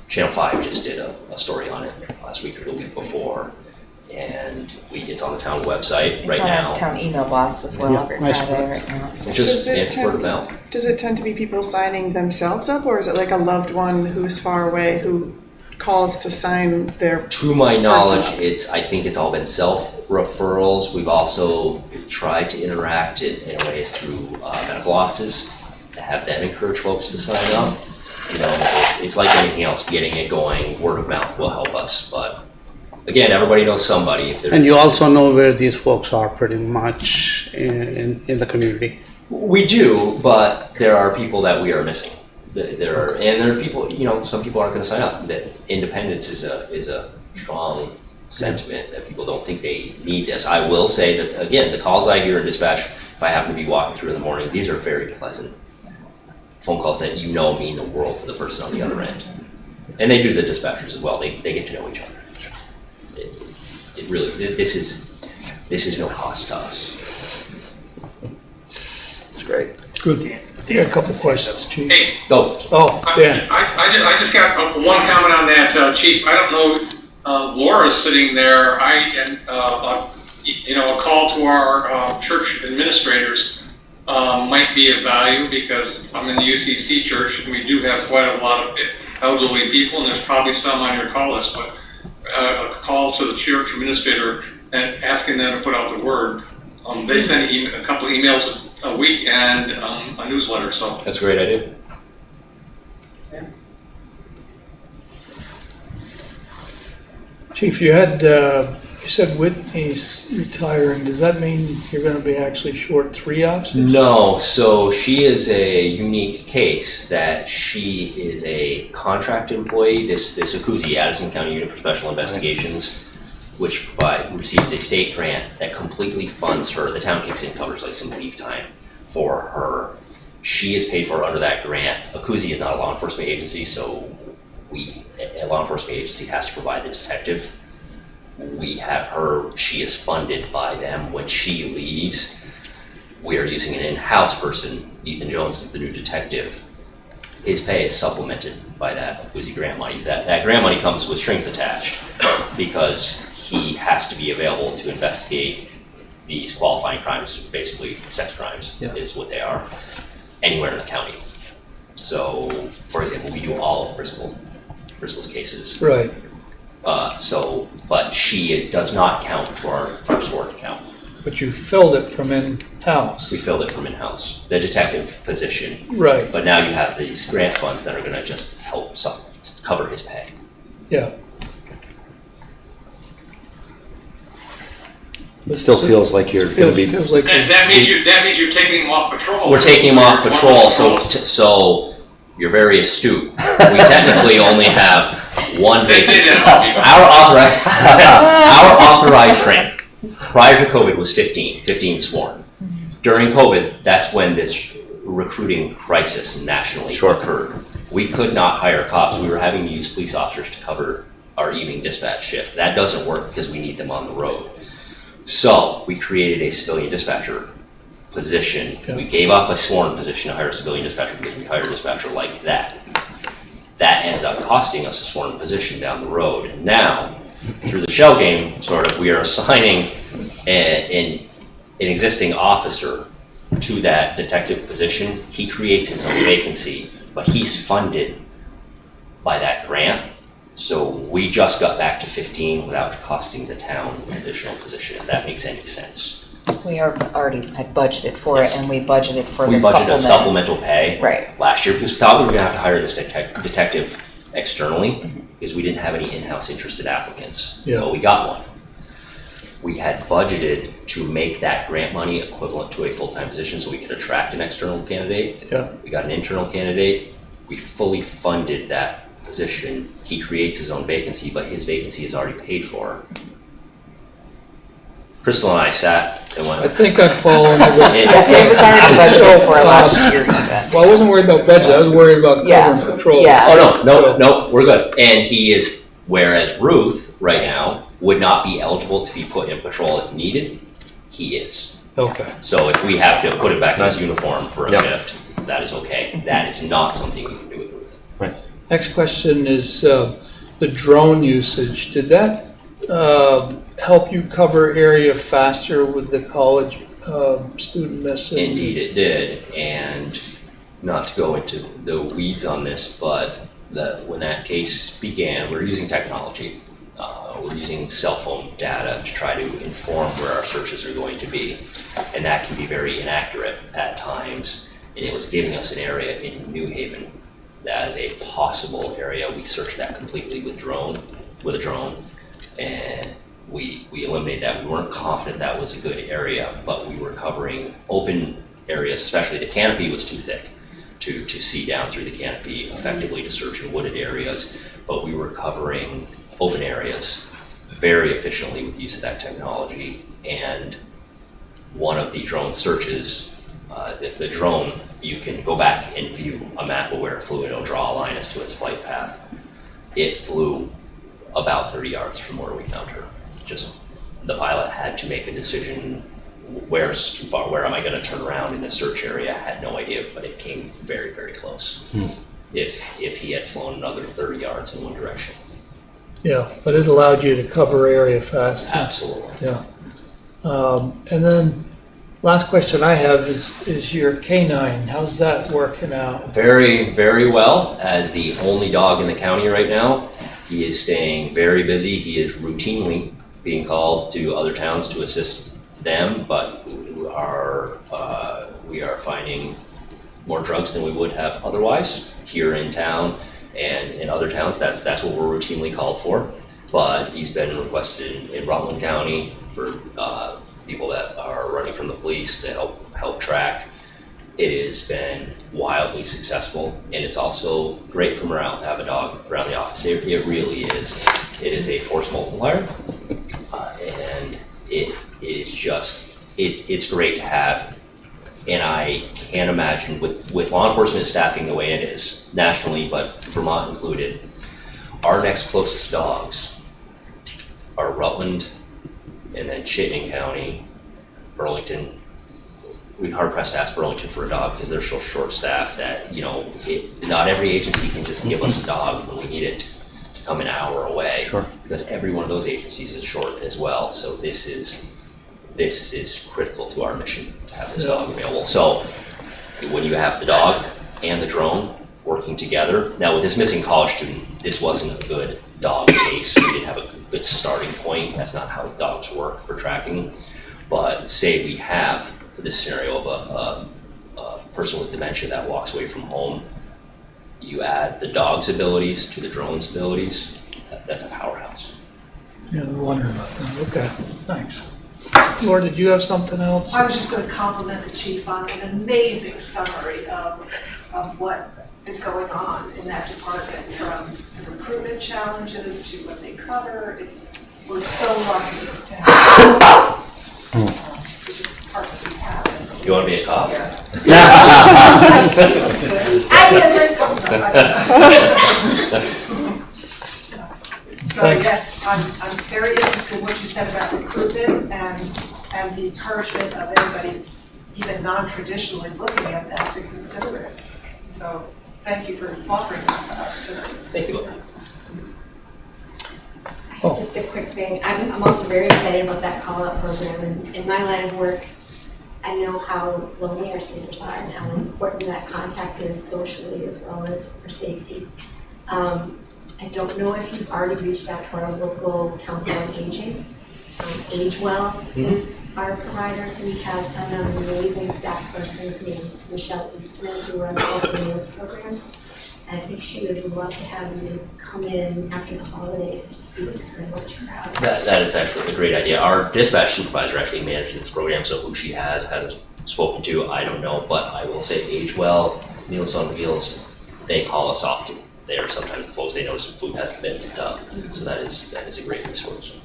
Channel 5 just did a story on it last week or the week before, and it's on the town website right now. It's on our town email blast as well every Friday right now. It's just word of mouth. Does it tend to be people signing themselves up, or is it like a loved one who's far away who calls to sign their? To my knowledge, I think it's all been self-referrals. We've also tried to interact in ways through medical offices to have them encourage folks to sign up. It's like anything else, getting it going. Word of mouth will help us, but again, everybody knows somebody. And you also know where these folks are pretty much in the community. We do, but there are people that we are missing. There are people, some people aren't going to sign up. That independence is a strong sentiment that people don't think they need this. I will say that, again, the calls I hear in dispatch, if I happen to be walking through in the morning, these are very pleasant phone calls that mean the world to the person on the other end. And they do the dispatchers as well. They get to know each other. It really, this is no cost to us. It's great. Good. Yeah, a couple questions, Chief. Hey. Go. Oh, Dan. I just got one comment on that, Chief. I don't know, Laura's sitting there. A call to our church administrators might be of value, because I'm in the UCC church and we do have quite a lot of elderly people, and there's probably some on your call list, but a call to the church administrator and asking them to put out the word. They send a couple of emails a week and a newsletter, so. That's a great idea. Chief, you said Whitney's retiring. Does that mean you're going to be actually short 3 officers? No, so she is a unique case that she is a contract employee. This ACUSI, Addison County Unit for Special Investigations, which receives a state grant that completely funds her. The town kicks in, covers like some leave time for her. She is paid for under that grant. ACUSI is not a law enforcement agency, so a law enforcement agency has to provide the detective. We have her, she is funded by them. When she leaves, we are using an in-house person. Ethan Jones is the new detective. His pay is supplemented by that ACUSI grant money. That grant money comes with strings attached, because he has to be available to investigate these qualifying crimes, basically sex crimes is what they are, anywhere in the county. So, for example, we do all of Bristol's cases. Right. But she does not count to our SWORD account. But you filled it from in-house. We filled it from in-house, the detective position. Right, But now you have these grant funds that are gonna just help cover his pay. yeah. It still feels like you're gonna be, Feels like, That means you're taking him off patrol. We're taking him off You're patrol, on so you're very astute. We technically only have one They say vacancy. that Our authorized strength prior to COVID was 15 sworn. During COVID, that's when this recruiting crisis nationally Sure. occurred. We could not hire cops. We were having to use police officers to cover our evening dispatch shift. That doesn't work because we need them on the road. So we created a civilian dispatcher position. Yeah. We gave up a sworn position to hire a civilian dispatcher because we hired a dispatcher like that. That ends up costing us a sworn position down the road. And now, through the shell game, sort of, we are assigning an existing officer to that detective position. He creates his own vacancy, but he's funded by that grant. So we just got back to 15 without costing the town an additional position, if that makes any sense. We already had budgeted for Yes. it, and we budgeted for We the budgeted a supplement. supplemental pay Right. last year because we thought we were gonna have to hire this detective externally because we didn't have any in-house interested applicants. Yeah. But we got one. We had budgeted to make that grant money equivalent to a full-time position so we could attract an external candidate. yeah, We got an internal candidate. We fully funded that position. He creates his own vacancy, but his vacancy is already paid for. Crystal and I sat and went, I think I'm following the. Yeah, it was already budgeted for last year even. Well, I wasn't worried about budget, I was worried about Yeah, covering patrol. yeah. oh, no, we're good. And he is, whereas Ruth, right now, would not be eligible to be put in patrol if needed, he is. Okay, So if we have to put him back in his uniform for a Yep. shift, that is okay. That is not something we can do with Ruth. next question is, the drone usage, did that, help you cover area faster with the college, student missing? Indeed, it did, and not to go into the weeds on this, but when that case began, we were using technology. We're using cell phone data to try to inform where our searches are going to be, and that can be very inaccurate at times. And it was giving us an area in New Haven as a possible area. We searched that completely with a drone, and we eliminated that. We weren't confident that was a good area, but we were covering open areas, especially the canopy was too thick to see down through the canopy effectively to search in wooded areas, but we were covering open areas very efficiently with use of that technology. And one of the drone searches, the drone, you can go back and view a map of where it flew and it'll draw a line as to its flight path. It flew about 30 yards from where we found her. Just the pilot had to make a decision, where's too far, where am I gonna turn around in the search area? Had no idea, but it came very, very close. If he had flown another 30 yards in one direction. Yeah, but it allowed you to cover area faster, Absolutely. yeah. And then, last question I have is your canine, how's that working out? Very, very well. As the only dog in the county right now, he is staying very busy. He is routinely being called to other towns to assist them, but we are finding more drugs than we would have otherwise here in town and in other towns. That's what we're routinely called for. But he's been requested in Rutland County for people that are running from the police to help track. It has been wildly successful, and it's also great for morale to have a dog around the office. It really is. It is a force multiplier, and it is just, it's great to have. And I can't imagine with law enforcement staffing the way it is nationally, but Vermont included, our next closest dogs are Rutland and then Chittenden County, Burlington. We'd hard pressed to ask Burlington for a dog because they're so short staffed that, not every agency can just give us a dog when we need it to come an hour away. Sure. Because every one of those agencies is short as well. So this is critical to our mission to have this dog available. So when you have the dog and the drone working together, now with this missing college student, this wasn't a good dog case. We didn't have a good starting point. That's not how dogs work for tracking. But say we have this scenario of a person with dementia that walks away from home, you add the dog's abilities to the drone's abilities, that's a powerhouse. Yeah, I'm wondering about that. Okay, thanks. Laura, did you have something else? I was just gonna compliment the chief on an amazing summary of what is going on in that department, from the recruitment challenges to what they cover. We're so lucky to have the department we have. You want to be a cop? So Thanks. yes, I'm very interested in what you said about recruitment and the encouragement of anybody, even non-traditionally looking at that, to consider it. So thank you for offering that to us tonight. Thank you, Laura. Just a quick thing, I'm also very excited about that call-out program, and in my line of work, I know how lonely our seniors are and how important that contact is socially as well as for safety. I don't know if you've already reached out to our local council on aging. AgeWell is our provider. We have an amazing staff person named Michelle Eastman who runs all of those programs. And I think she would love to have you come in after the holidays to speak with her and what you're out. That is actually a great idea. Our dispatch supervisor actually manages this program, so who she hasn't spoken to, I don't know, but I will say AgeWell, Meals on Wheels, they call us often. They are sometimes the folks they notice food hasn't been picked up, so that is a great resource.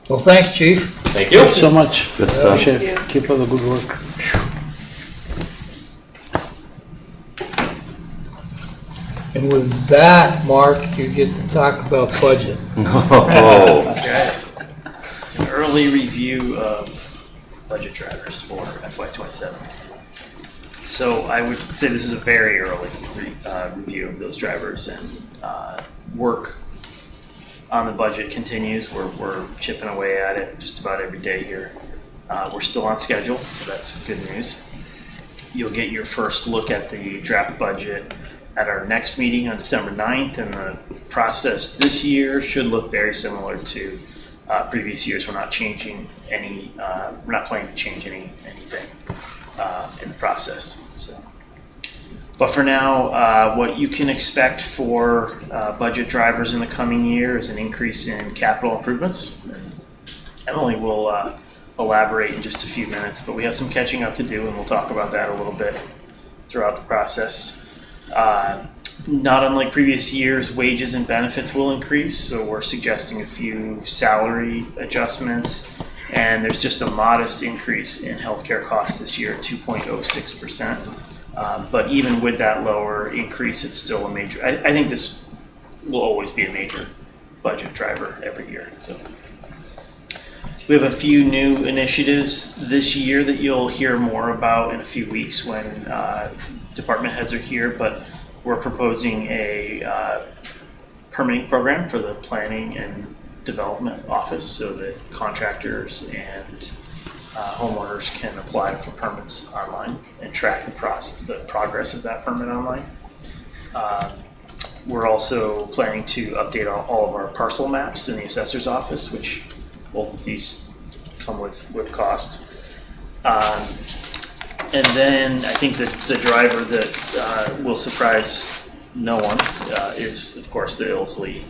Well, thanks, Chief. Thank you. Thank you so much. Good stuff. Appreciate it. Keep up the good work. And with that, Mark, you get to talk about budget. Oh, Okay. An early review of budget drivers for FY27. So I would say this is a very early review of those drivers, and work on the budget continues. We're chipping away at it just about every day here. We're still on schedule, so that's good news. You'll get your first look at the draft budget at our next meeting on December 9th, and the process this year should look very similar to previous years. We're not changing any, we're not planning to change anything in the process. So, but for now, what you can expect for budget drivers in the coming year is an increase in capital improvements. Emily will elaborate in just a few minutes, but we have some catching up to do, and we'll talk about that a little bit throughout the process. Not unlike previous years, wages and benefits will increase, so we're suggesting a few salary adjustments, and there's just a modest increase in healthcare costs this year, 2.06%. But even with that lower increase, it's still a major, I think this will always be a major budget driver every year. So we have a few new initiatives this year that you'll hear more about in a few weeks when department heads are here, but we're proposing a permitting program for the planning and development office so that contractors and homeowners can apply for permits online and track the progress of that permit online. We're also planning to update all of our parcel maps in the assessor's office, which both of these come with cost. And then I think that the driver that will surprise no one is, of course, the Ilsley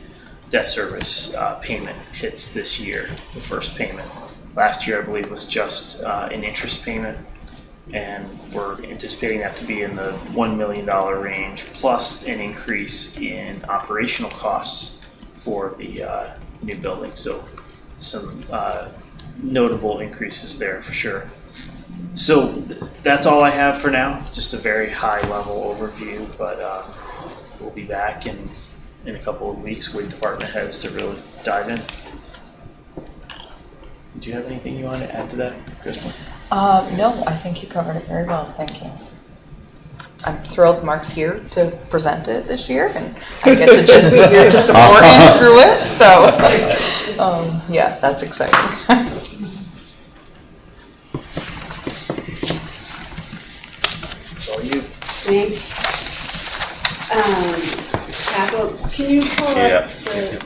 debt service payment hits this year, the first payment. Last year, I believe, was just an interest payment, and we're anticipating that to be in the $1 million range, plus an increase in operational costs for the new building. So some notable increases there for sure. So that's all I have for now. It's just a very high level overview, but we'll be back in a couple of weeks with department heads to really dive in. Do you have anything you want to add to that, Crystal? No, I think you covered it very well. Thank you. I'm thrilled Mark's here to present it this year, and I get to just be here to support him through it. So, yeah, that's exciting. Thanks. Capital, can you pull up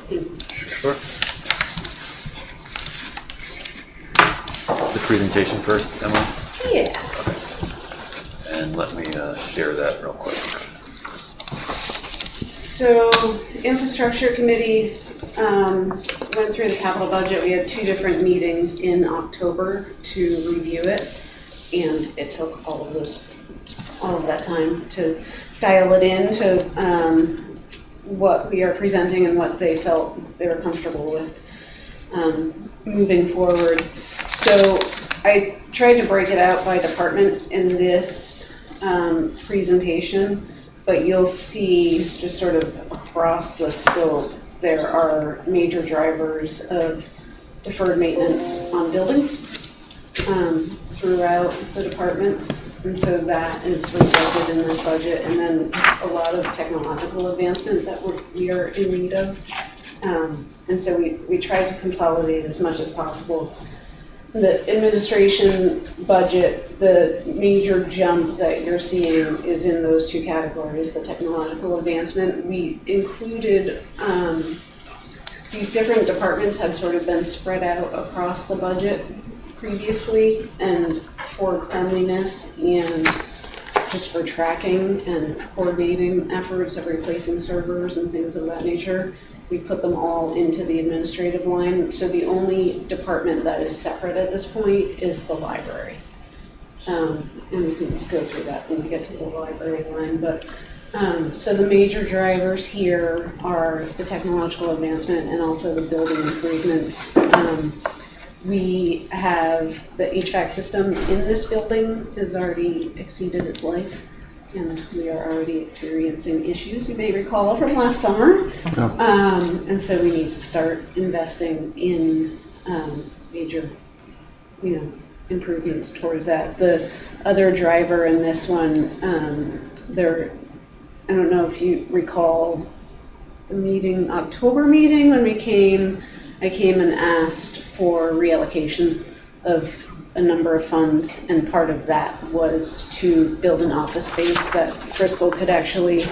the? Sure. presentation first, Emily? Yeah. And let me share that real quick. So, Infrastructure Committee went through the capital budget. We had 2 different meetings in October to review it, and it took all of that time to dial it in to what we are presenting and what they felt they were comfortable with moving forward. So I tried to break it out by department in this presentation, but you'll see just sort of across the scope, there are major drivers of deferred maintenance on buildings throughout the departments. And so that is reflected in this budget. And then a lot of technological advancement that we are in need of. And so we tried to consolidate as much as possible. The administration budget, the major jump that you're seeing is in those 2 categories, the technological advancement. We included, these different departments had sort of been spread out across the budget previously, and for cleanliness and just for tracking and coordinating efforts of replacing servers and things of that nature, we put them all into the administrative line. So the only department that is separate at this point is the library. And we can go through that when we get to the library line. But so the major drivers here are the technological advancement and also the building improvements. We have the HVAC system in this building has already exceeded its life, and we are already experiencing issues, you may recall from last summer. And so we need to start investing in major, improvements towards that. The other driver in this one, I don't know if you recall the meeting, October meeting, when I came and asked for reallocation of a number of funds, and part of that was to build an office space that Crystal could actually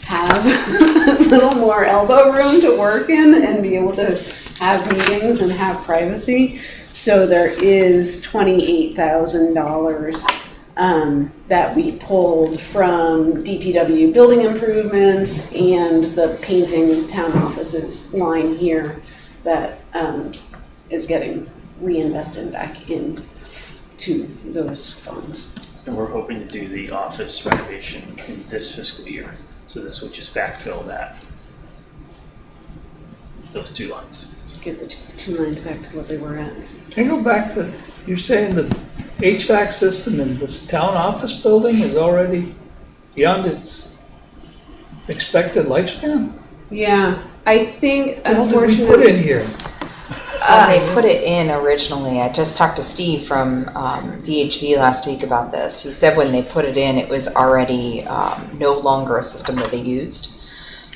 have a little more elbow room to work in and be able to have meetings and have privacy. So there is $28,000 that we pulled from DPW building improvements and the painting town offices line here that is getting reinvested back in to those funds. And we're hoping to do the office renovation in this fiscal year. So this would just backfill those 2 lines. Get the 2 lines back to what they were at. Can you go back to, you're saying the HVAC system in this town office building is already beyond its expected lifespan? Yeah, I think What the hell did we unfortunately. put in here? When they put it in originally, I just talked to Steve from VHV last week about this. He said when they put it in, it was already no longer a system that they used.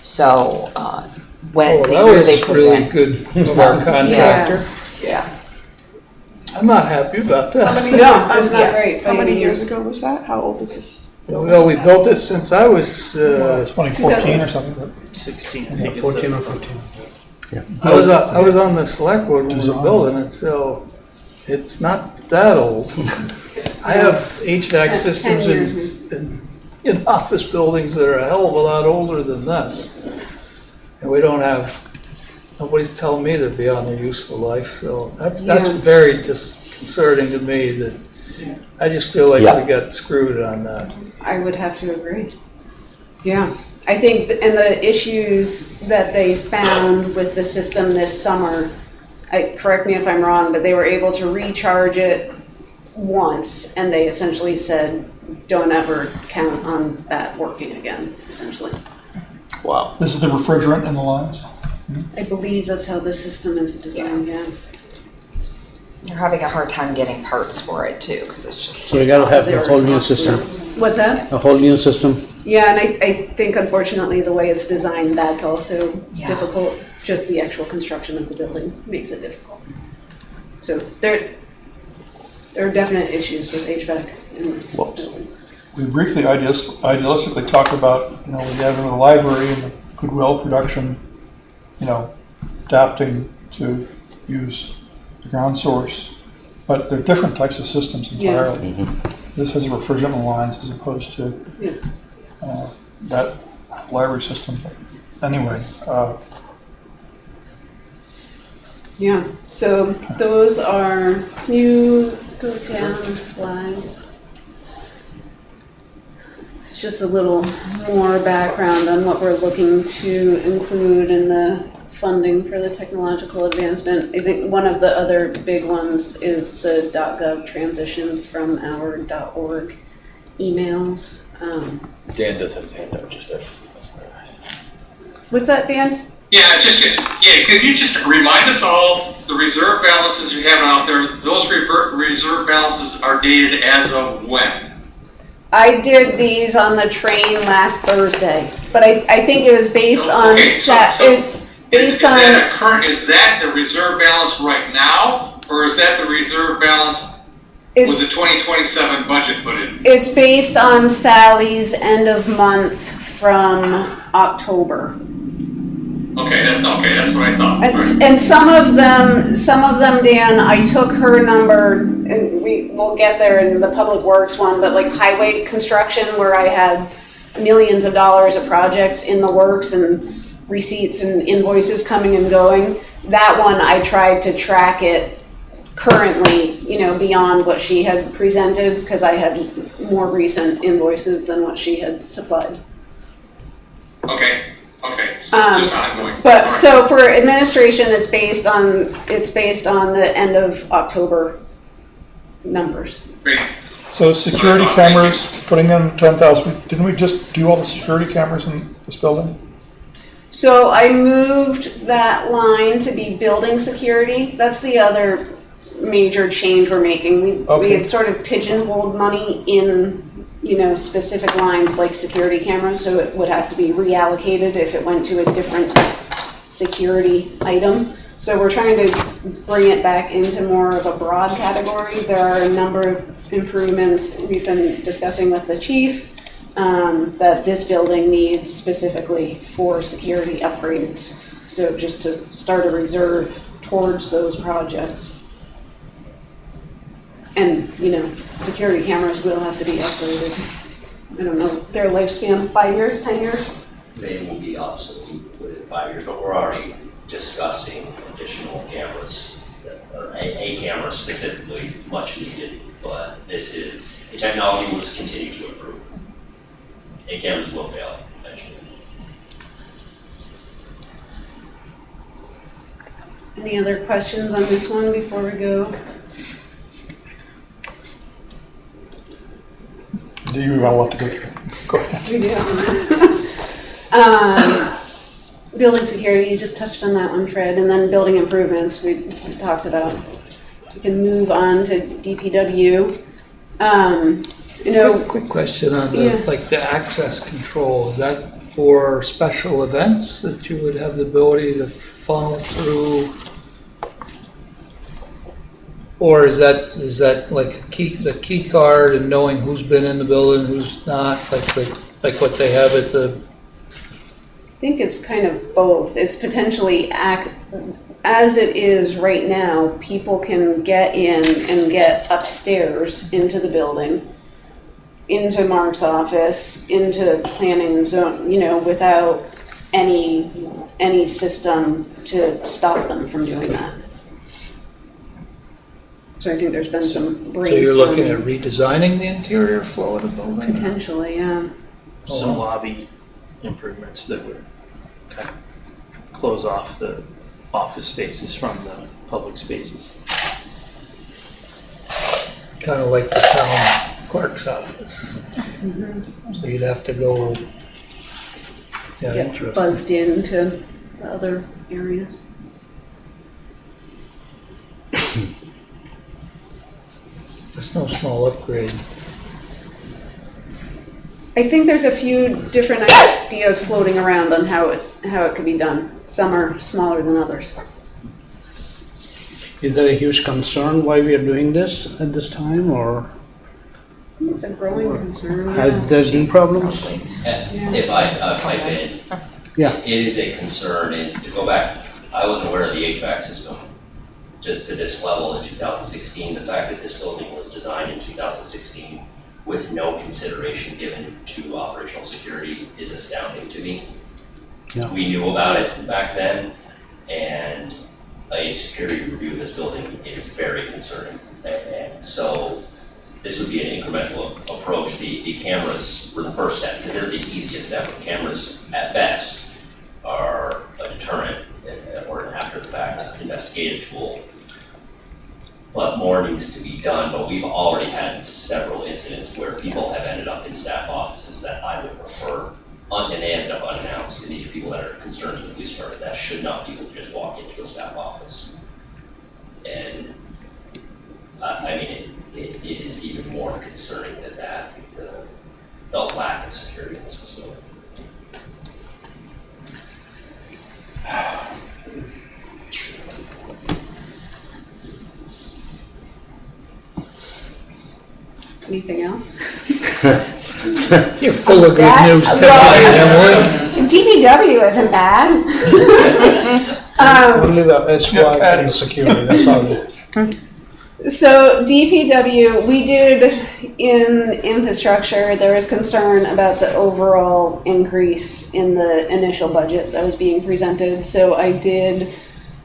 So when the year they put really it in. good of our contractor. Yeah. I'm not happy about that. No, that's not great. How many years ago was that? How old is this? Well, we built it since I was, 2014 or something, but 16, I think. 14 or 15. I was on the select board when we were building it, so it's not that old. I have HVAC systems in office buildings that are a hell of a lot older than this. And we don't have, nobody's telling me they're beyond their useful life, so that's very disconcerting to me that I just feel like we got screwed on that. I would have to agree. Yeah, I think, and the issues that they found with the system this summer, correct me if I'm wrong, but they were able to recharge it once, and they essentially said, don't ever count on that working again, essentially. Wow. this is the refrigerant in the lines? I believe that's how the system is designed, yeah. They're having a hard time getting parts for it too, because it's just. So you gotta have a whole new system, What's that? a whole new system. Yeah, and I think unfortunately the way it's designed, that's also Yeah. difficult. Just the actual construction of the building makes it difficult. So there are definite issues with HVAC in this building. We briefly idealistically talked about, we have in the library and the Goodwill production, adapting to use the ground source But they're different types of systems entirely. Mhm. This has refrigerant lines as opposed to Yeah. that library system. Anyway, Yeah, so those are, can you go down a slide? It's just a little more background on what we're looking to include in the funding for the technological advancement. I think one of the other big ones is the .gov transition from our .org emails. Dan does have his hand up, just there. What's that, Dan? Yeah, could you just remind us all, the reserve balances you have out there, those reserve balances are dated as of when? I did these on the train last Thursday, but I think it was based on, Okay, so it's based on. Is that the reserve balance right now, or is that the reserve balance with the 2027 budget put in? It's based on Sally's end of month from October. Okay, that's what I thought. And, Right. and some of them, Dan, I took her number, and we'll get there in the public works one, but like highway construction where I had millions of dollars of projects in the works and receipts and invoices coming and going, that one I tried to track it currently, beyond what she had presented, because I had more recent invoices than what she had supplied. Okay, so it's just ongoing. But All right. so for administration, it's based on the end of October numbers. Great. so security Well, thank cameras, putting in 10,000, didn't we just do all the security cameras in this building? So I moved that line to be building security. That's the other major change we're making. We Okay. had sort of pigeonholed money in, specific lines like security cameras, so it would have to be reallocated if it went to a different security item. So we're trying to bring it back into more of a broad category. There are a number of improvements we've been discussing with the chief that this building needs specifically for security upgrades. So just to start a reserve towards those projects. And, security cameras will have to be upgraded. I don't know, their lifespan, 5 years, 10 years? They will be obsolete within 5 years, but we're already discussing additional cameras, or a camera specifically, much needed, but the technology will just continue to improve. A cameras will fail eventually. Any other questions on this one before we go? You have a lot to go through. Go ahead. We do. Building security, you just touched on that one, Fred, and then building improvements, we talked about. We can move on to DPW. Quick question on the access control. Is that for special events that you would have the ability to funnel through? Or is that like the key card and knowing who's been in the building, who's not, like what they have at the? I think it's kind of both. It's potentially as it is right now, people can get in and get upstairs into the building, into Mark's office, into planning and zone, without any system to stop them from doing that. So I think there's been some brainstorming. So you're looking at redesigning the interior flow of the building? Potentially, yeah. Some lobby improvements that would kind of close off the office spaces from the public spaces. Kind of like the town clerk's office. So you'd have to go, Get interesting. buzzed into the other areas. That's no small upgrade. I think there's a few different ideas floating around on how it could be done. Some are smaller than others. Is there a huge concern why we are doing this at this time, or It's a growing concern. has there been problems? If I pipe in, Yeah. it is a concern, and to go back, I wasn't aware of the HVAC system to this level in 2016. The fact that this building was designed in 2016 with no consideration given to operational security is astounding to me. Yeah. We knew about it back then, and a security review of this building is very concerning. And so this would be an incremental approach. The cameras were the first step, because they're the easiest step. Cameras, at best, are a deterrent or an after-the-fact investigative tool. But more needs to be done, but we've already had several incidents where people have ended up in staff offices that I would prefer, and they ended up unannounced, and these are people that are concerned to the police department. That should not be able to just walk into a staff office. And, I mean, it is even more concerning than that, the lack of security in this facility. Anything else? You're full of good That- news tonight, Emily. DPW isn't bad. Only the SWAT and the security, that's all. So DPW, we did in infrastructure, there was concern about the overall increase in the initial budget that was being presented. So I did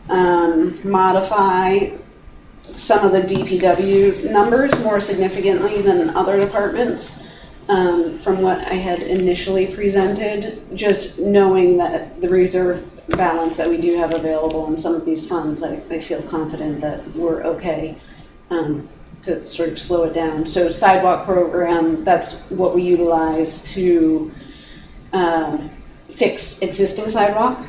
modify some of the DPW numbers more significantly than other departments from what I had initially presented, just knowing that the reserve balance that we do have available in some of these funds, I feel confident that we're okay to sort of slow it down. So sidewalk program, that's what we utilize to fix existing sidewalk.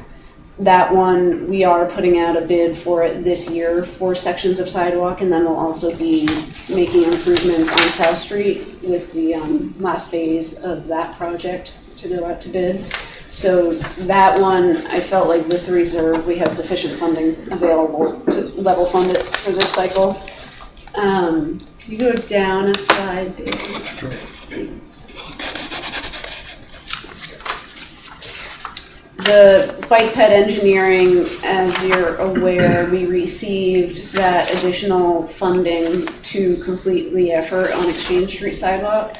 That one, we are putting out a bid for it this year for sections of sidewalk, and then we'll also be making improvements on South Street with the last phase of that project to go out to bid. So that one, I felt like with the reserve, we have sufficient funding available to level fund it for this cycle. Can you go down a slide, David? Please. The bike ped engineering, as you're aware, we received that additional funding to complete the effort on Exchange Street sidewalk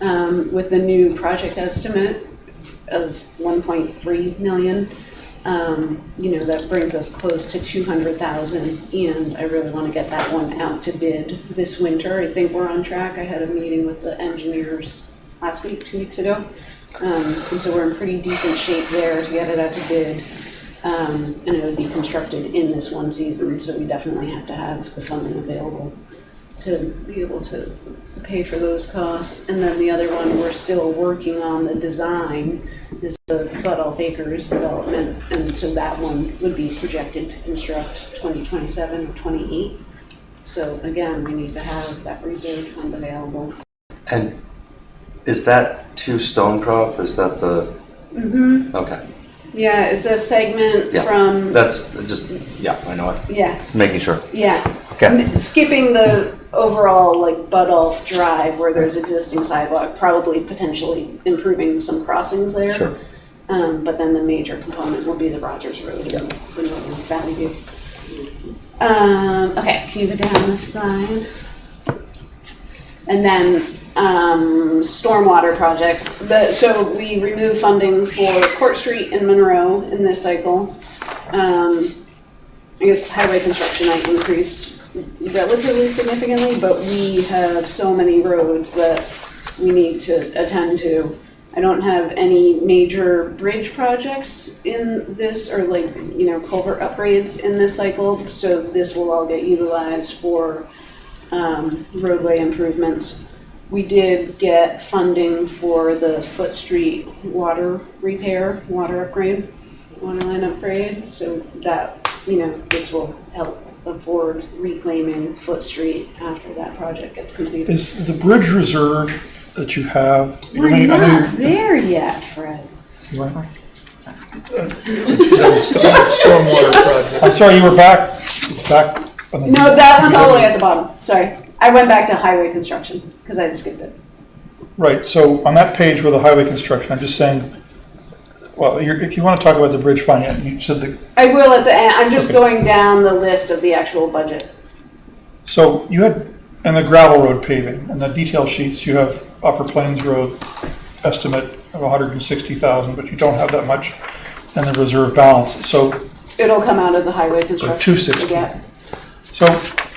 with the new project estimate of 1.3 million. You know, that brings us close to 200,000, and I really want to get that one out to bid this winter. I think we're on track. I had a meeting with the engineers last week, 2 weeks ago. And so we're in pretty decent shape there to get it out to bid. And it would be constructed in this one season, so we definitely have to have the funding available to be able to pay for those costs. And then the other one we're still working on, the design, is the Buttolph Acres development. And so that one would be projected to construct 2027 or 28. So again, we need to have that reserve fund available. And is that to Stonecrop? Is that the? Mm-hmm. Okay. Yeah, it's a segment Yeah. from. That's just, yeah, I know it. Yeah. Making sure. Yeah. Okay. Skipping the overall like Buttolph Drive where there's existing sidewalk, probably potentially improving some crossings there. Sure. But then the major component will be the Rogers Road and the Northern Valley View. Okay, can you go down this slide? And then stormwater projects. So we removed funding for Court Street and Monroe in this cycle. I guess highway construction I increased relatively significantly, but we have so many roads that we need to attend to. I don't have any major bridge projects in this, or like, you know, culvert upgrades in this cycle, so this will all get utilized for roadway improvements. We did get funding for the Foot Street water repair, water line upgrade, so that, you know, this will help afford reclaiming Foot Street after that project gets completed. Is the bridge reserve that you have? We're not there yet, Fred. Stormwater project. I'm sorry, you were back on the. No, that one's all the way at the bottom, sorry. I went back to highway construction, because I had skipped it. Right, so on that page with the highway construction, I'm just saying, Well, if you want to talk about the bridge fund, you said the, I will at the end, I'm just Okay. going down the list of the actual budget. so you had, in the gravel road paving, in the detail sheets, you have Upper Plains Road estimate of 160,000, but you don't have that much in the reserve balance, so It'll come out of the highway construction. 260. Yeah. So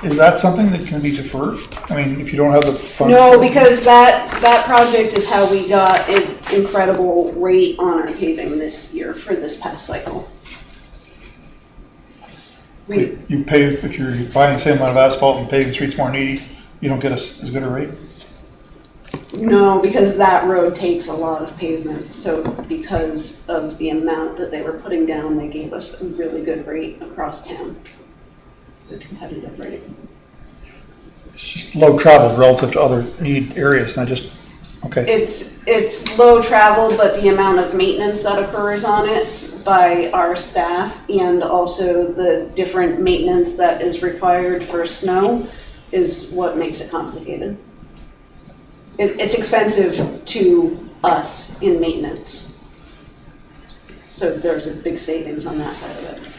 is that something that can be deferred? I mean, if you don't have the funds? No, because that project is how we got an incredible rate on our paving this year for this past cycle. We, You pave, if you're buying the same amount of asphalt and paving streets more needy, you don't get as good a rate? no, because that road takes a lot of pavement, so because of the amount that they were putting down, they gave us a really good rate across town. A competitive rate. It's just low traveled relative to other need areas, and I just, okay. It's low travel, but the amount of maintenance that occurs on it by our staff and also the different maintenance that is required for snow is what makes it complicated. It's expensive to us in maintenance. So there's a big savings on that side of it.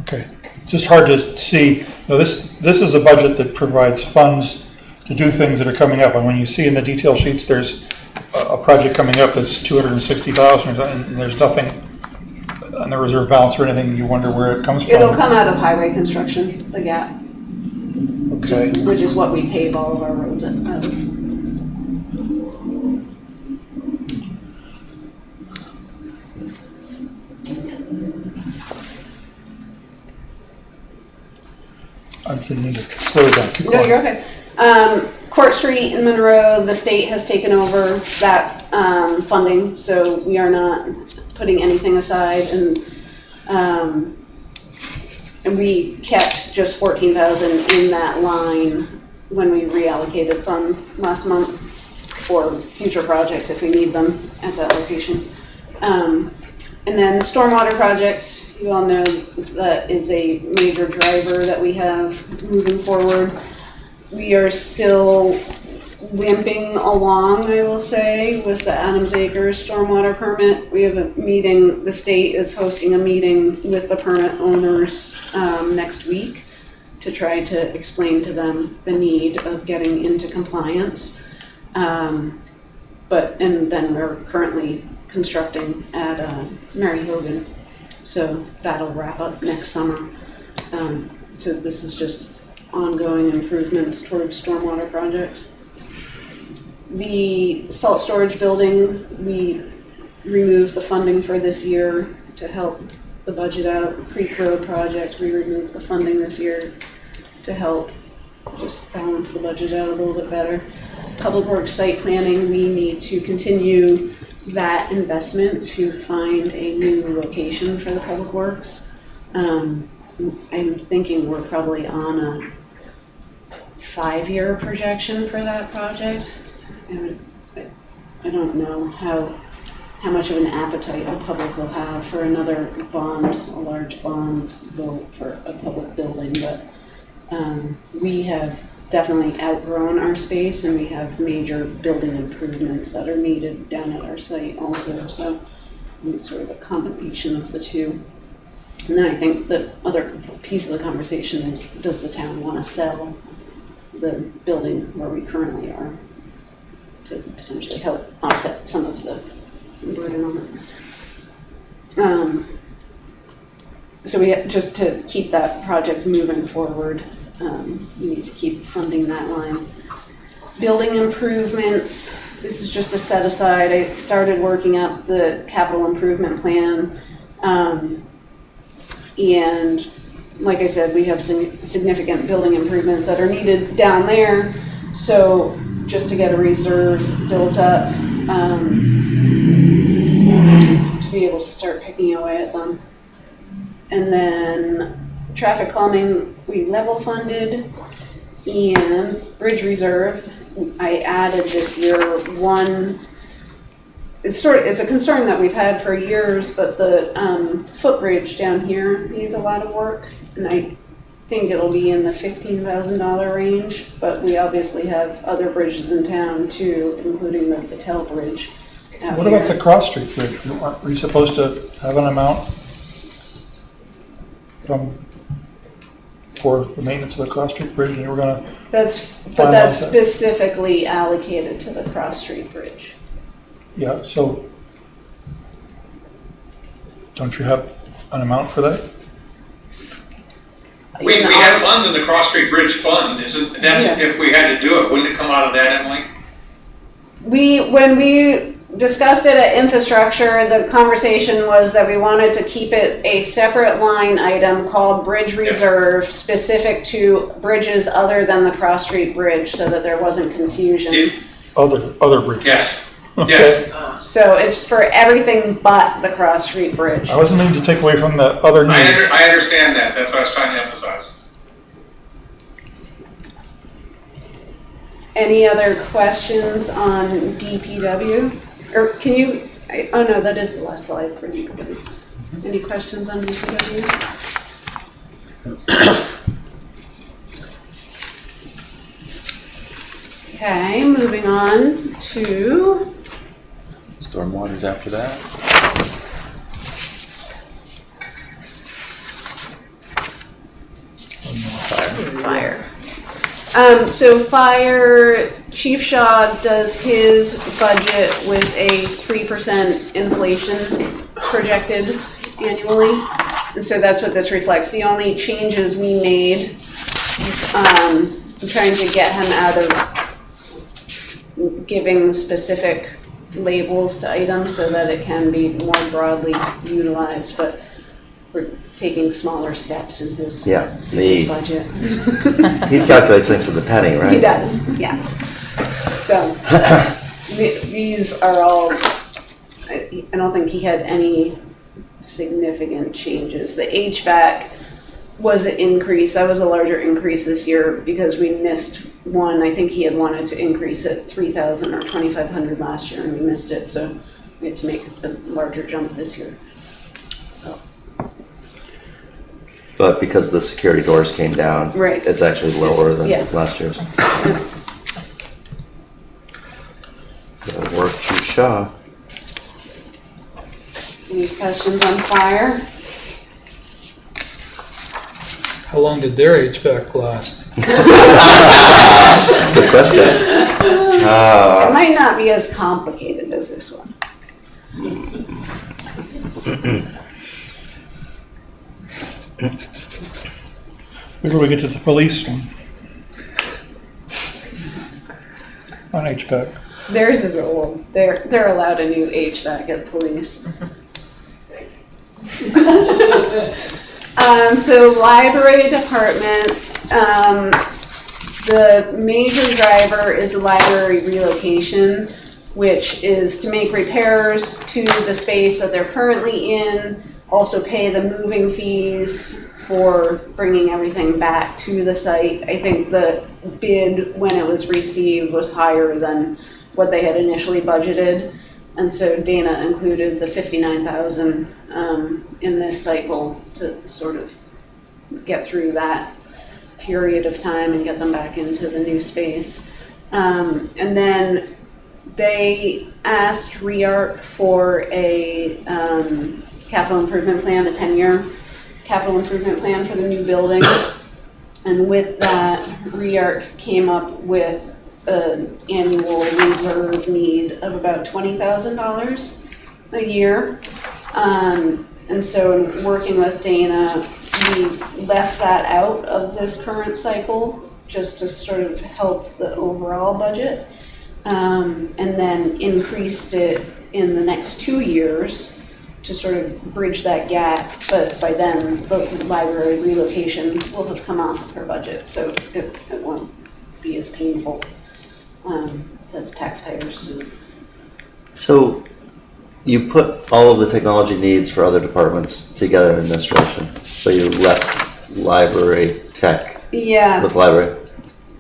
Okay, it's just hard to see, this is a budget that provides funds to do things that are coming up, and when you see in the detail sheets, there's a project coming up that's 260,000, and there's nothing on the reserve balance or anything, you wonder where it comes from. It'll come out of highway construction, the gap, Okay, which is what we pave all of our roads out of. I didn't mean to slow it down, keep No, going. you're okay. Court Street in Monroe, the state has taken over that funding, so we are not putting anything aside, and we kept just 14,000 in that line when we reallocated funds last month for future projects if we need them at that location. And then stormwater projects, you all know that is a major driver that we have moving forward. We are still limping along, I will say, with the Adams Acres stormwater permit. We have a meeting, the state is hosting a meeting with the permit owners next week to try to explain to them the need of getting into compliance. And then we're currently constructing at Mary Hogan, so that'll wrap up next summer. So this is just ongoing improvements towards stormwater projects. The salt storage building, we removed the funding for this year to help the budget out. Creek Road project, we removed the funding this year to help just balance the budget out a little bit better. Public Works site planning, we need to continue that investment to find a new location for the Public Works. I'm thinking we're probably on a 5-year projection for that project. And I don't know how much of an appetite the public will have for another bond, a large bond vote for a public building, but we have definitely outgrown our space and we have major building improvements that are needed down at our site also, so it's sort of a combination of the two. And then I think the other piece of the conversation is, does the town want to sell the building where we currently are to potentially help offset some of the burden on it. So we just to keep that project moving forward, we need to keep funding that line. Building improvements, this is just a set aside. I started working up the capital improvement plan. And like I said, we have some significant building improvements that are needed down there. So just to get a reserve built up, to be able to start picking away at them. And then traffic calming, we level funded, and bridge reserve, I added this year one. It's a concern that we've had for years, but the footbridge down here needs a lot of work, and I think it'll be in the $15,000 range, but we obviously have other bridges in town too, including the Patel Bridge, out What about here. the Cross Street Bridge? Are you supposed to have an amount for the maintenance of the Cross Street Bridge, and you were gonna, That's Finalize that. specifically allocated to the Cross Street Bridge. yeah, so don't you have an amount for that? We have funds in the Cross Street Bridge Fund, that's Yeah. if we had to do it, wouldn't it come out of that, Emily? When we discussed it at infrastructure, the conversation was that we wanted to keep it a separate line item called Bridge Reserve, specific to bridges other than the Cross Street Bridge, so that there wasn't confusion. Other bridges? Yes, Okay. yes. So it's for everything but the Cross Street Bridge. I wasn't meaning to take away from the other needs. I understand that, that's what I was trying to emphasize. Any other questions on DPW? Or can you, oh no, that is the last slide for DPW. Any questions on DPW? Okay, moving on to Stormwater's after that? fire. So fire, Chief Shaw does his budget with a 3% inflation projected annually. And so that's what this reflects. The only changes we made, I'm trying to get him out of giving specific labels to items so that it can be more broadly utilized, but we're taking smaller steps in his Yeah, his budget. he calculates things to the penny, right? He does, yes. So, these are all, I don't think he had any significant changes. The HVAC was an increase, that was a larger increase this year because we missed one. I think he had wanted to increase it 3,000 or 2,500 last year and we missed it, so we had to make a larger jump this year. But because the security doors came down, Right. it's actually lower than Yeah. last year's. Good work, Chief Shaw. Any questions on fire? How long did their HVAC last? Good question. It might not be as complicated as this one. Where do we get to the police one? On HVAC. Theirs is old. They're allowed a new HVAC at police. So library department, the major driver is the library relocation, which is to make repairs to the space that they're currently in, also pay the moving fees for bringing everything back to the site. I think the bid, when it was received, was higher than what they had initially budgeted. And so Dana included the $59,000 in this cycle to sort of get through that period of time and get them back into the new space. And then they asked REARC for a capital improvement plan, a 10-year capital improvement plan for the new building. And with that, REARC came up with an annual reserve need of about $20,000 a year. And so in working with Dana, we left that out of this current cycle just to sort of help the overall budget. And then increased it in the next 2 years to sort of bridge that gap. But by then, the library relocation will have come off of her budget, so it won't be as painful to taxpayers. So you put all of the technology needs for other departments together in administration, but you left library tech Yeah, with library.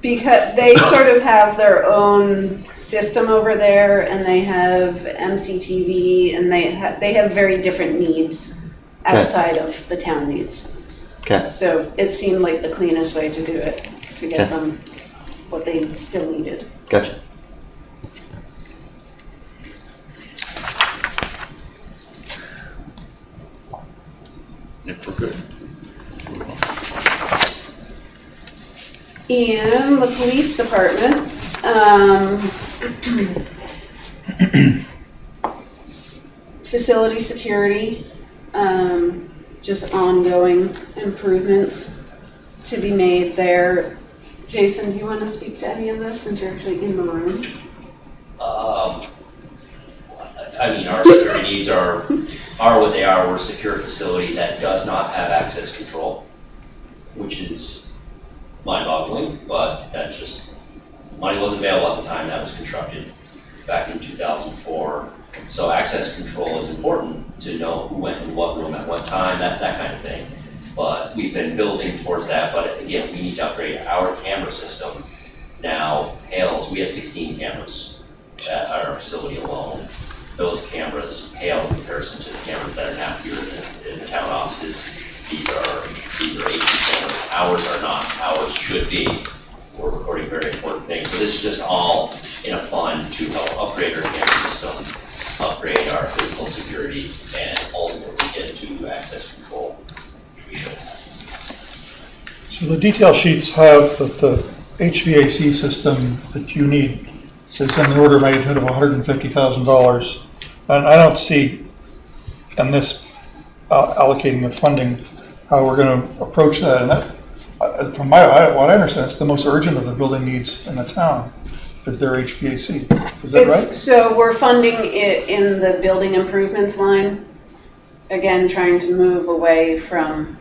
because they sort of have their own system over there, and they have MCTV, and they have very different needs outside of the town needs. Okay. So it seemed like the cleanest way to do it, to get Okay. them what they still needed. Gotcha. And the police department, facility security, just ongoing improvements to be made there. Jason, do you want to speak to any of this since you're actually in the room? I mean, our security needs are what they are. We're a secure facility that does not have access control, which is mind-boggling, but that's just, money wasn't available at the time that was constructed back in 2004. So access control is important to know who went in what room at what time, that kind of thing. But we've been building towards that, but again, we need to upgrade our camera system. Now, pales, we have 16 cameras at our facility alone. Those cameras pale in comparison to the cameras that are now here in the town offices. These are HD cameras. Ours are not. Ours should be. We're recording very important things. So this is just all in a fund to help upgrade our camera system, upgrade our physical security, and ultimately get to access control, which we should have. So the detail sheets have that the HVAC system that you need is in the order of magnitude of $150,000. And I don't see in this allocating of funding how we're going to approach that. And that, from what I understand, it's the most urgent of the building needs in the town is their HVAC. Is that right? So we're funding it in the building improvements line. Again, trying to move away from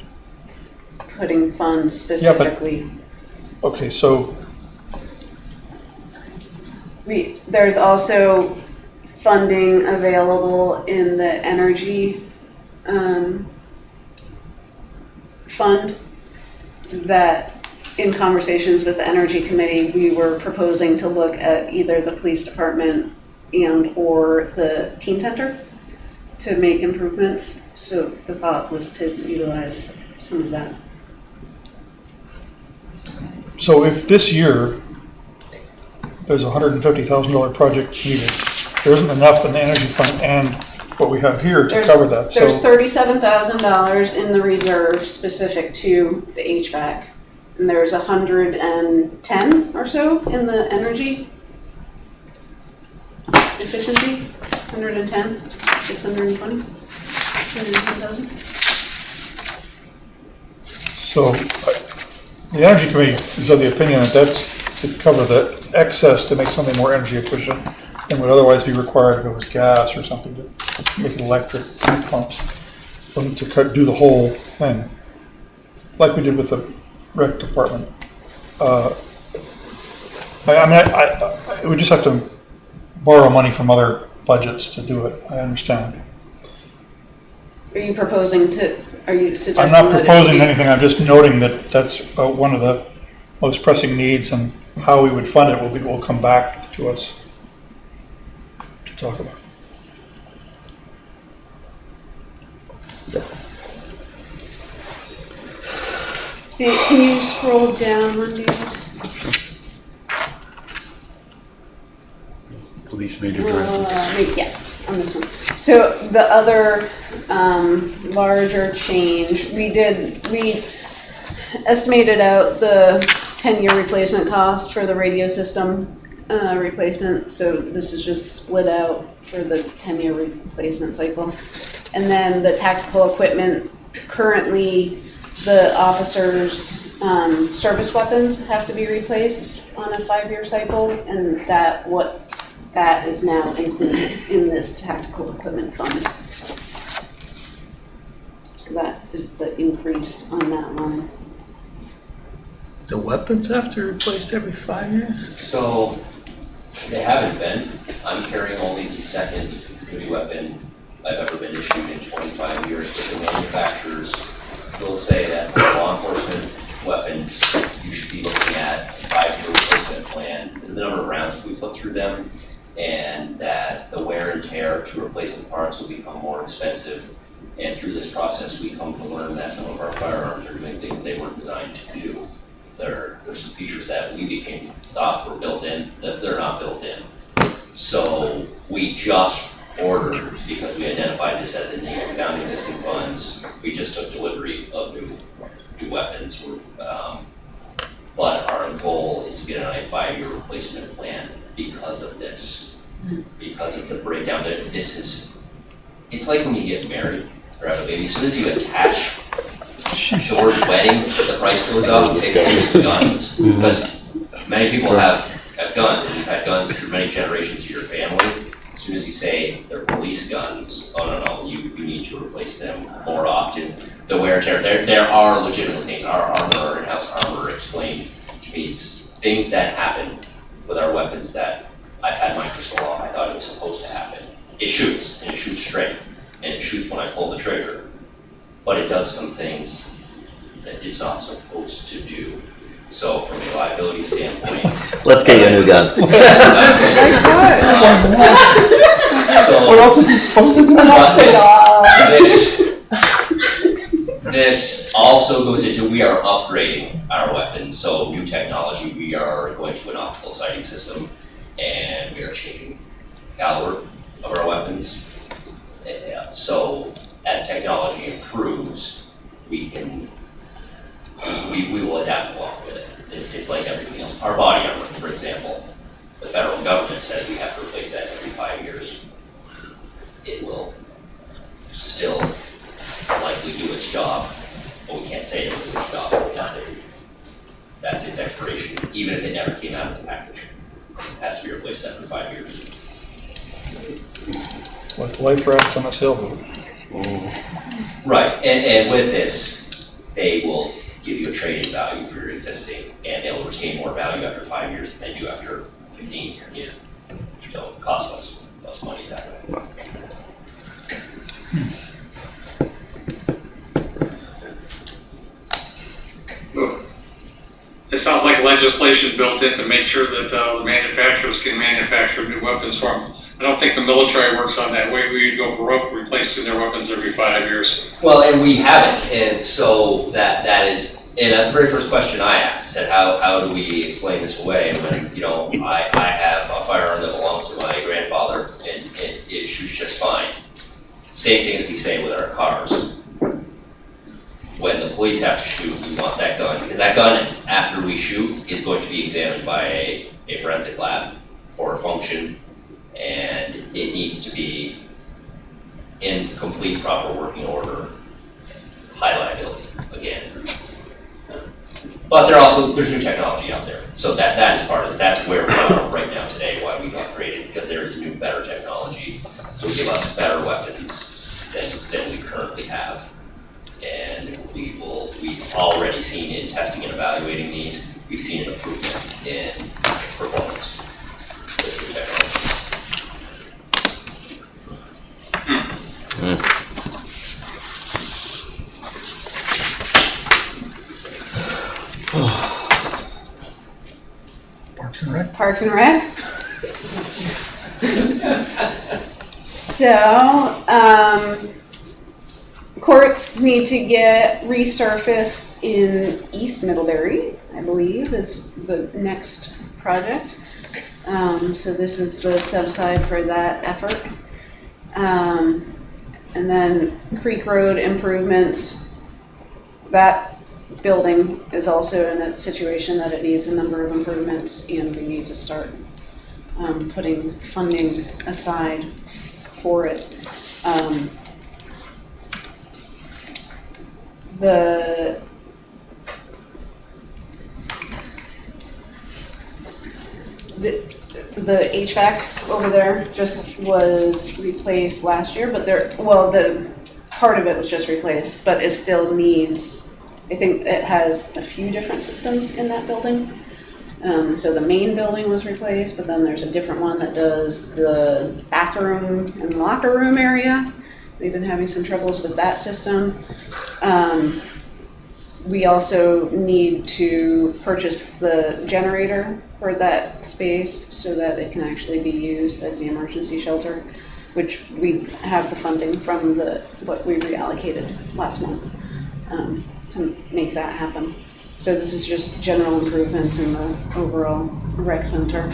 putting funds specifically. Okay, so there's also funding available in the energy fund that in conversations with the energy committee, we were proposing to look at either the police department and or the teen center to make improvements. So the thought was to utilize some of that. so if this year there's a $150,000 project needed, there isn't enough in the energy fund and what we have here to cover that. There's So $37,000 in the reserve specific to the HVAC. And there's 110 or so in the energy efficiency, 110, 620, 110,000. So the energy committee is of the opinion that that's to cover the excess to make something more energy efficient than would otherwise be required if it was gas or something to make it electric heat pumps, to do the whole thing, like we did with the rec department. We just have to borrow money from other budgets to do it. I understand. Are you proposing to, are you suggesting I'm not that it proposing be- anything, I'm just noting that that's one of the most pressing needs, and how we would fund it will come back to us to talk about. Can you scroll down one, David? Police major directive. Yeah, on this one. So the other larger change, we estimated out the 10-year replacement cost for the radio system replacement. So this is just split out for the 10-year replacement cycle. And then the tactical equipment, currently the officers' service weapons have to be replaced on a 5-year cycle, and that is now included in this tactical equipment fund. So that is the increase on that line. The weapons have to be replaced every 5 years? So they haven't been. I'm carrying only the second new weapon I've ever been issued in 25 years, but the manufacturers will say that for law enforcement weapons, you should be looking at a 5-year replacement plan because of the number of rounds we put through them, and that the wear and tear to replace the parts will become more expensive. And through this process, we come to learn that some of our firearms are doing things they weren't designed to do. There's some features that we thought were built in that they're not built in. So we just ordered, because we identified this as a need, we found existing funds. We just took delivery of new weapons. The But our goal is to get on a 5-year replacement plan because of this, because of the breakdown. That it's like when you get married or have a baby. As soon as you attach the word wedding, the price goes up. You say guns, because many people have guns, and you've had guns through many generations of your family. As soon as you say they're police guns, oh no, you need to replace them more often. The wear and tear, there are legitimate things. Our armor, in-house armor, explained to me things that happen with our weapons that I've had my crystal ball. I thought it was supposed to happen. It shoots, and it shoots straight, and it shoots when I pull the trigger, but it does some things that it's not supposed to do. So from a liability standpoint, Let's get you a new gun. What else is he supposed to do? This also goes into, we are upgrading our weapons, so new technology, we are going to an optical sighting system, and we are changing the caliber of our weapons. So as technology improves, we will adapt along with it. It's like everything else. Our body armor, for example, the federal government says we have to replace that every 5 years. It will still likely do its job, but we can't say it will do its job. That's its expiration, even if it never came out of the package. It has to be replaced after 5 years. Like life rafts on a sailboat. Right, and with this, they will give you a trading value for your existing, and they'll retain more value after 5 years than they do after 15 years. So it costs less money that way. It sounds like legislation built in to make sure that the manufacturers can manufacture new weapons for them. I don't think the military works on that way. We'd go baroque replacing their weapons every 5 years. Well, and we haven't, and so that is, and that's the very first question I asked. I said, how do we explain this away? And when, I have a firearm that belonged to my grandfather, and it shoots just fine. Same thing as we say with our cars. When the police have to shoot, we want that gun, because that gun, after we shoot, is going to be examined by a forensic lab for a function, and it needs to be in complete proper working order, high liability, again. But there's new technology out there, so that is part of this. That's where we are right now today, why we've upgraded, because there is new, better technology to give us better weapons than we currently have. And we've already seen in testing and evaluating these, we've seen an improvement in performance with new technology. Parks and Rec? Parks and Rec. So, courts need to get resurfaced in East Middlebury, I believe, is the next project. So this is the set-aside for that effort. And then Creek Road improvements. That building is also in a situation that it needs a number of improvements, and we need to start putting funding aside for it. The HVAC over there just was replaced last year, but the part of it was just replaced, but it still needs, I think it has a few different systems in that building. So the main building was replaced, but then there's a different one that does the bathroom and locker room area. They've been having some troubles with that system. We also need to purchase the generator for that space so that it can actually be used as the emergency shelter, which we have the funding from what we reallocated last month to make that happen. So this is just general improvements in the overall rec center.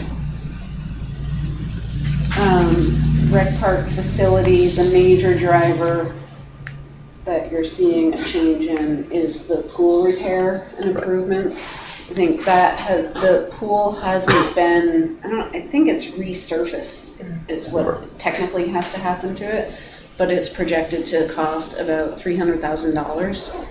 Rec park facility, the major driver that you're seeing a change in is the pool repair and improvements. think the pool hasn't been, I think it's resurfaced is what technically has to happen to it, but it's projected to cost about $300,000.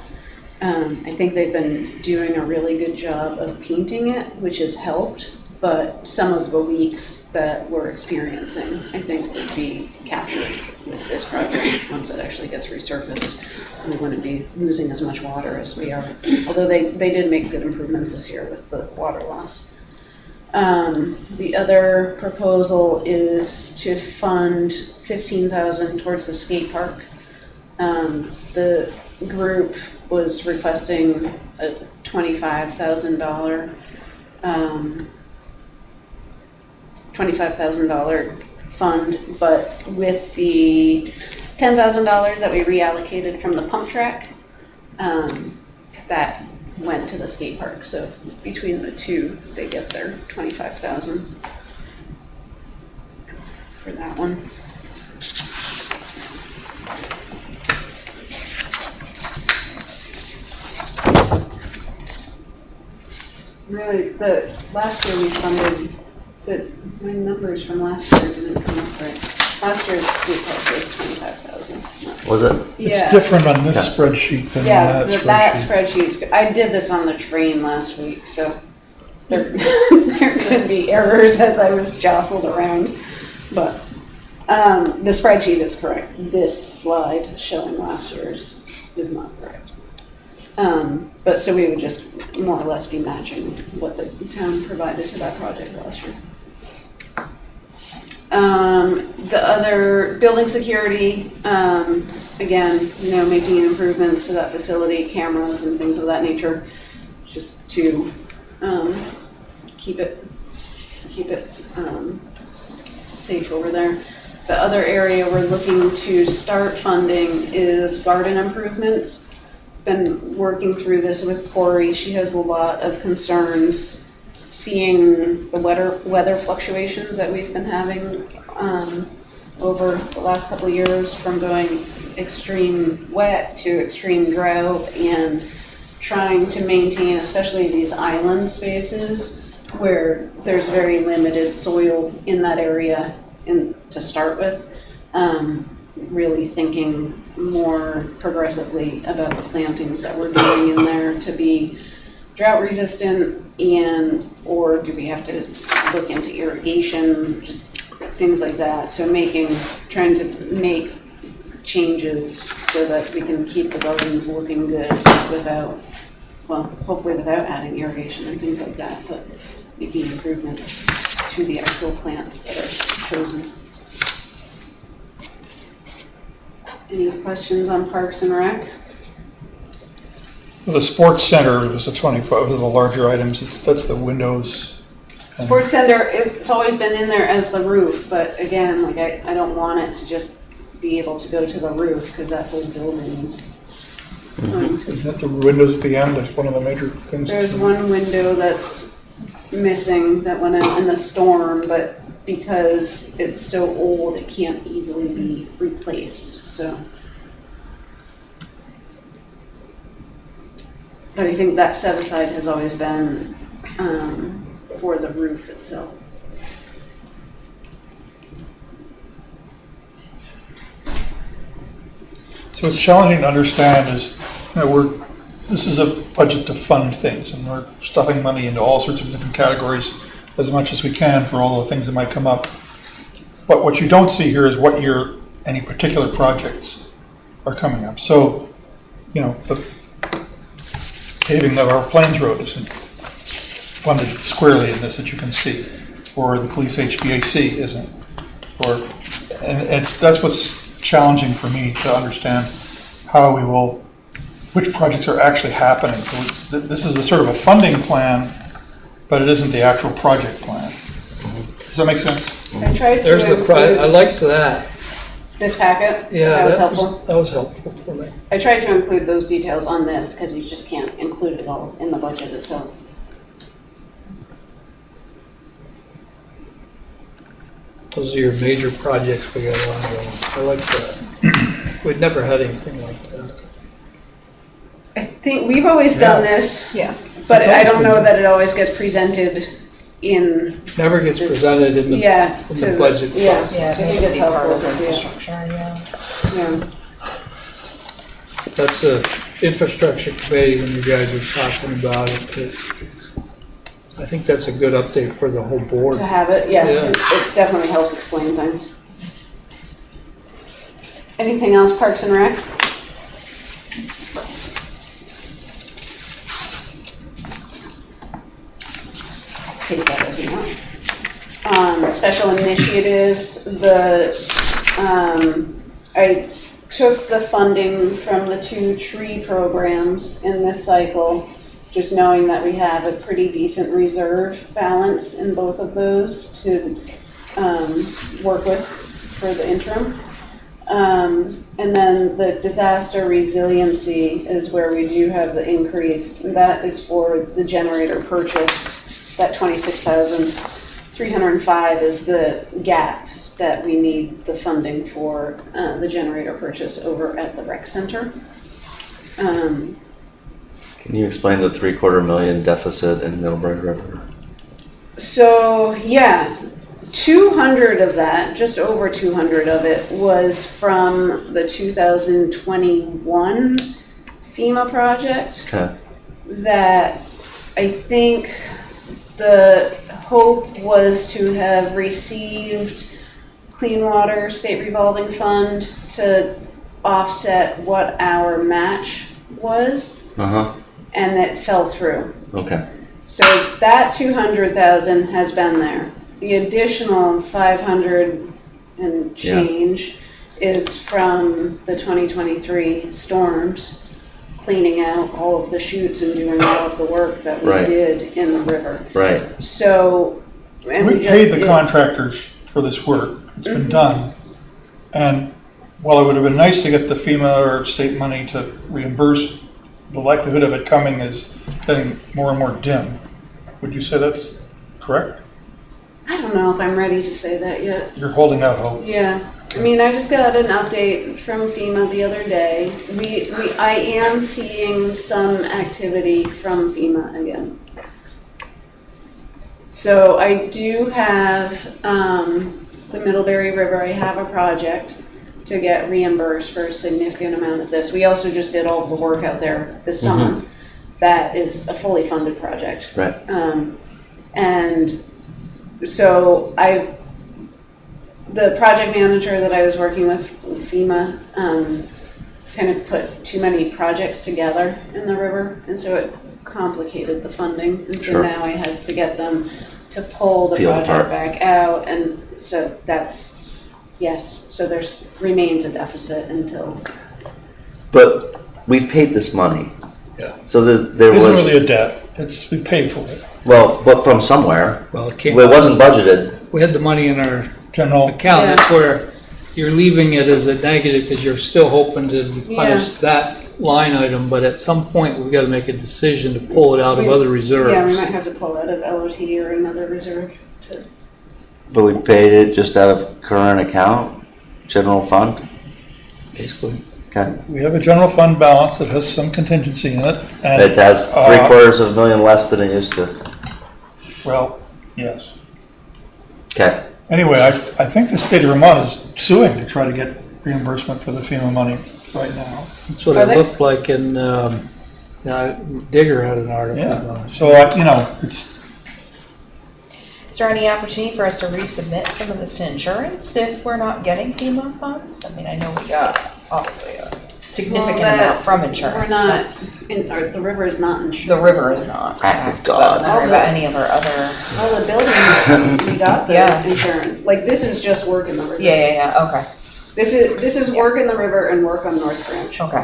I think they've been doing a really good job of painting it, which has helped, but some of the leaks that we're experiencing, I think, would be captured with this project once it actually gets resurfaced. We wouldn't be losing as much water as we are, although they did make good improvements this year with the water loss. The other proposal is to fund $15,000 towards the skate park. The group was requesting a $25,000 fund, but with the $10,000 that we reallocated from the pump track, that went to the skate park. So between the two, they get their $25,000 for that one. Really, the last year we funded, my numbers from last year didn't come up right. Last year's skate park was $25,000. Was it? It's Yeah. different on this spreadsheet than that spreadsheet. That spreadsheet's, I did this on the train last week, so there, there could be errors as I was jostled around. But the spreadsheet is correct. This slide showing last year's is not correct. But so we would just more or less be matching what the town provided to that project last year. The other building security, again, making improvements to that facility, cameras and things of that nature, just to keep it safe over there. The other area we're looking to start funding is garden improvements. Been working through this with Corey. She has a lot of concerns seeing the weather fluctuations that we've been having over the last couple of years, from going extreme wet to extreme drought, and trying to maintain especially these island spaces where there's very limited soil in that area to start with. Really thinking more progressively about the plantings that we're doing in there to be drought resistant, or do we have to look into irrigation, just things like that. So trying to make changes so that we can keep the gardens looking good hopefully without adding irrigation and things like that, but making improvements to the actual plants that are chosen. Any questions on Parks and Rec? The sports center was a 25 of the larger items. That's the windows. Sports center, it's always been in there as the roof, but again, I don't want it to just be able to go to the roof, because that whole building is going to. Isn't that the windows at the end? That's one of the major things. There's one window that's missing that went out in the storm, but because it's so old, it can't easily be replaced. So, but I think that set aside has always been for the roof itself. So what's challenging to understand is, this is a budget to fund things, and we're stuffing money into all sorts of different categories as much as we can for all the things that might come up. But what you don't see here is what any particular projects are coming up. So, the paving of our Plains Road isn't funded squarely in this, that you can see, or the police HVAC isn't, that's what's challenging for me to understand which projects are actually happening. So this is a sort of a funding plan, but it isn't the actual project plan. Does that make sense? I tried to I liked that. This packet? Yeah, That was helpful? That was helpful to me. I tried to include those details on this because you just can't include it all in the budget itself. Those are your major projects we got ongoing. I like that. We'd never had anything like that. I think we've always done this. Yeah. But I don't know that it always gets presented in, Never gets presented in the budget yeah, process. Yeah, I think it's it's be part helpful of to see it. infrastructure, yeah. Yeah. That's a infrastructure committee when you guys are talking about it. I think that's a good update for the whole board. To have it, yeah, Yeah. it definitely helps explain things. Anything else, Parks and Rec? Take that as you want. Special initiatives, I took the funding from the 2 tree programs in this cycle, just knowing that we have a pretty decent reserve balance in both of those to work with for the interim. And then the disaster resiliency is where we do have the increase. That is for the generator purchase. That 26,305 is the gap that we need the funding for the generator purchase over at the rec center. Can you explain the $750,000 deficit in Middlebury River? So, yeah, 200 of that, just over 200 of it, was from the 2021 FEMA project. Okay. That I think the hope was to have received Clean Water State Revolving Fund to offset what our match was, and it fell through. Okay. So that 200,000 has been there. The additional 500 and change is from the 2023 storms, cleaning out all of the chutes and doing all of the work that we did in the river. Right. So, and We paid the contractors for this work. It's been done. And while it would have been nice to get the FEMA or state money to reimburse, the likelihood of it coming is getting more and more dim. Would you say that's correct? I don't know if I'm ready to say that yet. You're holding out hope. Yeah. I mean, I just got an update from FEMA the other day. I am seeing some activity from FEMA again. So I do have the Middlebury River. I have a project to get reimbursed for a significant amount of this. We also just did all the work out there this summer. That is a fully funded project. Right. And so the project manager that I was working with FEMA kind of put too many projects together in the river, and so it complicated the funding. And so now I had to get them to pull the project back out, and so that's so there's remains a deficit until. But we've paid this money. Yeah. So there It was. isn't really a debt. We paid for it. Well, but from somewhere. Well, It wasn't budgeted. We had the money in our General. account. That's where you're leaving it as a negative because you're still hoping to punish that line item. But at some point, we've got to make a decision to pull it out of other reserves. Yeah, we might have to pull out of LOT or another reserve to. But we paid it just out of current account, general fund? Basically. Okay. We have a general fund balance that has some contingency in it. And, It has $750,000 less than it used to. well, yes. Okay. Anyway, I think the state of Vermont is suing to try to get reimbursement for the FEMA money right now. That's what it looked like in, Digger had an article about Yeah, it. so, it's, Is there any opportunity for us to resubmit some of this to insurance if we're not getting FEMA funds? I mean, I know we got obviously a significant amount from insurance. We're not, the river is not insured. The river is not. Act of But God. I'm wondering about any of our other. All the buildings, we got the insurance. Like, this is just work in the river. Yeah, okay. This is work in the river and work on North Branch. Okay.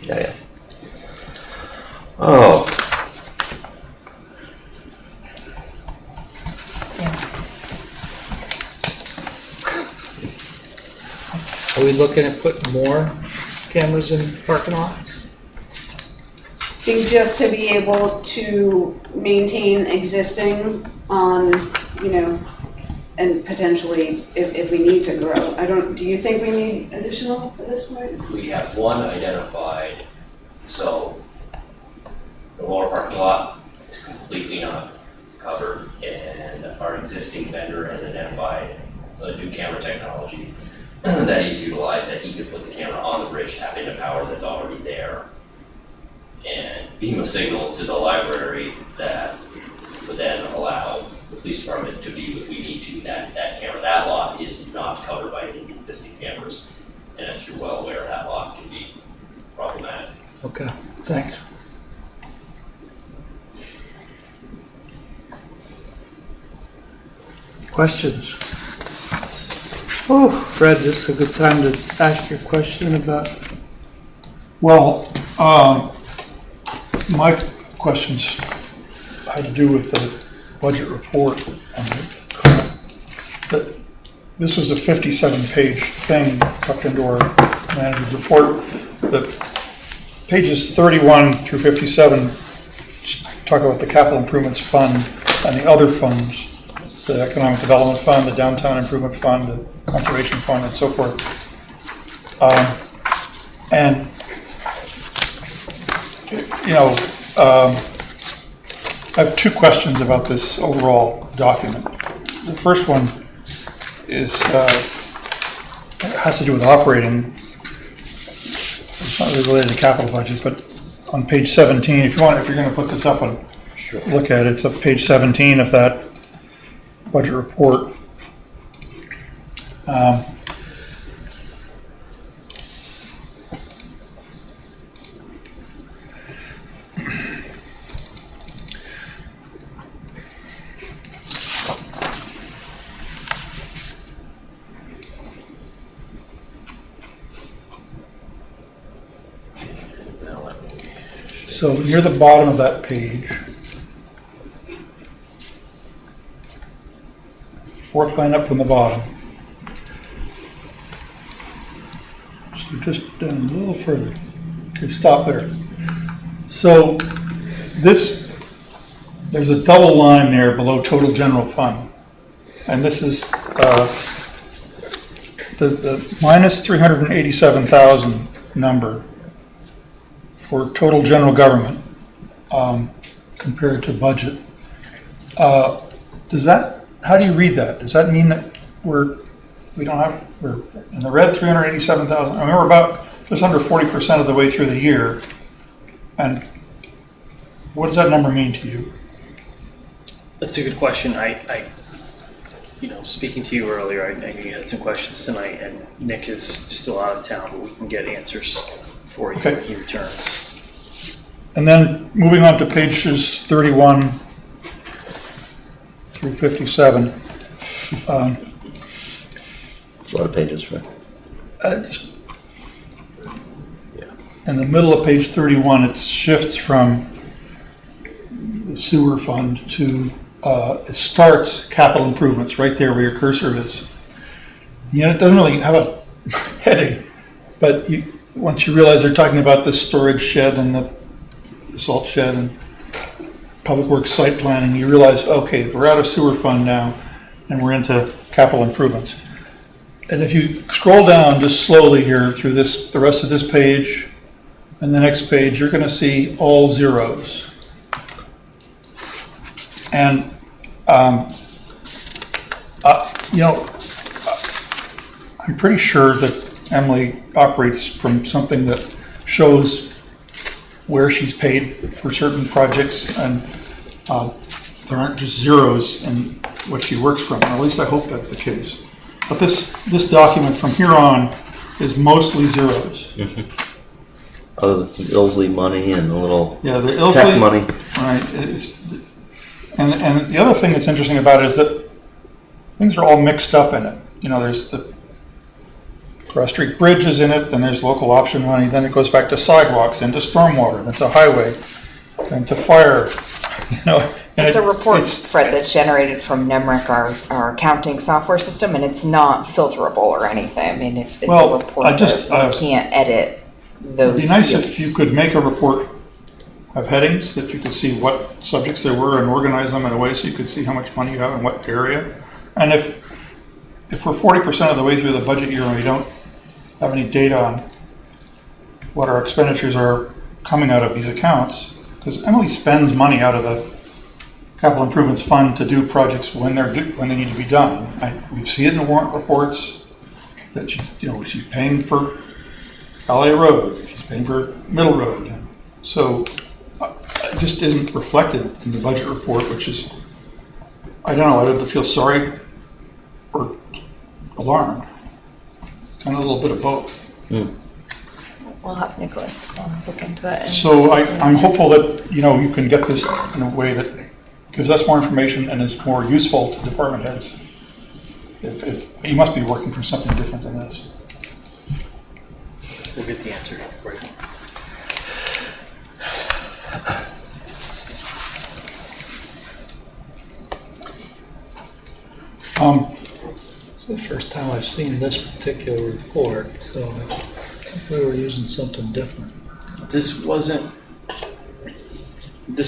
Yeah. Oh. Are we looking at putting more cameras in parking lots? I think just to be able to maintain existing on, and potentially if we need to grow. Do you think we need additional at this point? We have one identified, so The lower parking lot is completely not covered, and our existing vendor has identified a new camera technology that he's utilized, that he could put the camera on the bridge, tap into power that's already there, and beam a signal to the library that would then allow the police department to be, if we need to, that camera. That lot is not covered by any existing cameras, and as you're well aware, that lot can be problematic. Okay, thanks. Questions? Oh, Fred, this is a good time to ask your question about, Well, my questions had to do with the budget report. This was a 57-page thing tucked into our manager's report. The pages 31 through 57 talk about the capital improvements fund and the other funds, the economic development fund, the downtown improvement fund, the conservation fund, and so forth. And I have two questions about this overall document. The first one is has to do with operating. It's not really related to capital budget, but on page 17, if you're going to put this up and look at it, it's on page 17 of that budget report. So near the bottom of that page, fourth line up from the bottom. So just down a little further. Okay, stop there. So there's a double line there below total general fund. And this is the minus 387,000 number for total general government compared to budget. How do you read that? Does that mean that we're in the red 387,000? I mean, we're about just under 40% of the way through the year. And what does that number mean to you? That's a good question. I speaking to you earlier, I knew you had some questions tonight, and Nick is still out of town, but we can get answers for you when he returns. And then moving on to pages 31 through 57. It's a lot of pages, right? In the middle of page 31, it shifts from the sewer fund to, it starts capital improvements right there where your cursor is. It doesn't really have a heading, but once you realize they're talking about the storage shed and the salt shed and public works site planning, you realize, okay, we're out of sewer fund now and we're into capital improvements. And if you scroll down just slowly here through the rest of this page and the next page, you're going to see all zeros. And I'm pretty sure that Emily operates from something that shows where she's paid for certain projects, and there aren't just zeros in what she works from, or at least I hope that's the case. But this document from here on is mostly zeros. Other than some Ilsley money and a little the tech Ilsley money. Right. And the other thing that's interesting about it is that things are all mixed up in it. There's the Cross Street Bridge is in it, then there's local option money, then it goes back to sidewalks, then to stormwater, then to highway, then to fire. It's a report, Fred, that's generated from NEMRIC, our accounting software system, and it's not filterable or anything. I mean, it's a report that you can't edit those. It'd be nice fields. if you could make a report, have headings that you could see what subjects there were and organize them in a way so you could see how much money you have in what area. And if we're 40% of the way through the budget year and we don't have any data on what our expenditures are coming out of these accounts, because Emily spends money out of the capital improvements fund to do projects when when they need to be done. We see it in the warrant reports that she's paying for Holiday Road, she's paying for Middle Road, and so it just isn't reflected in the budget report, which is, I don't know whether to feel sorry or alarmed. Kind of a little bit of both. We'll have Nicholas look into it. So I'm hopeful that, you can get this in a way that gives us more information and is more useful to department heads. If you must be working for something different than this. We'll get the answer for you. It's the first time I've seen this particular report, so I think we were using something different. This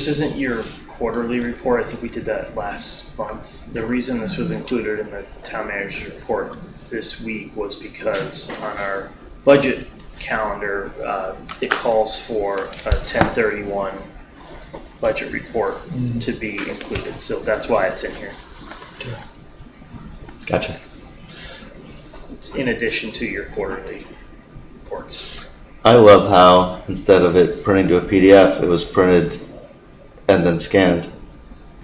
isn't your quarterly report. I think we did that last month. The reason this was included in the town manager's report this week was because on our budget calendar, it calls for a 1031 budget report to be included. So that's why it's in here. Gotcha. It's in addition to your quarterly reports. I love how instead of it printing to a PDF, it was printed and then scanned,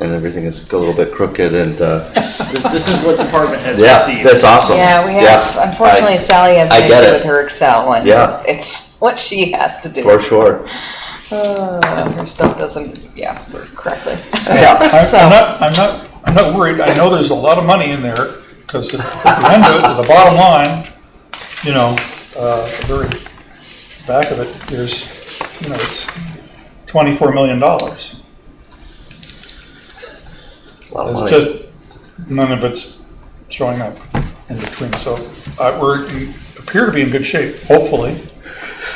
and everything is a little bit crooked and. This is what department heads Yeah, receive. that's awesome. Yeah, we have, unfortunately, Sally has I an get issue it. with her Excel, and Yeah. it's what she has to do. For sure. Her stuff doesn't, work correctly. I'm not worried. I know there's a lot of money in there, because at the end of it, at the bottom line, the very back of it, there's, it's $24 million. It's just, none of it's showing up in between. So we appear to be in good shape, hopefully.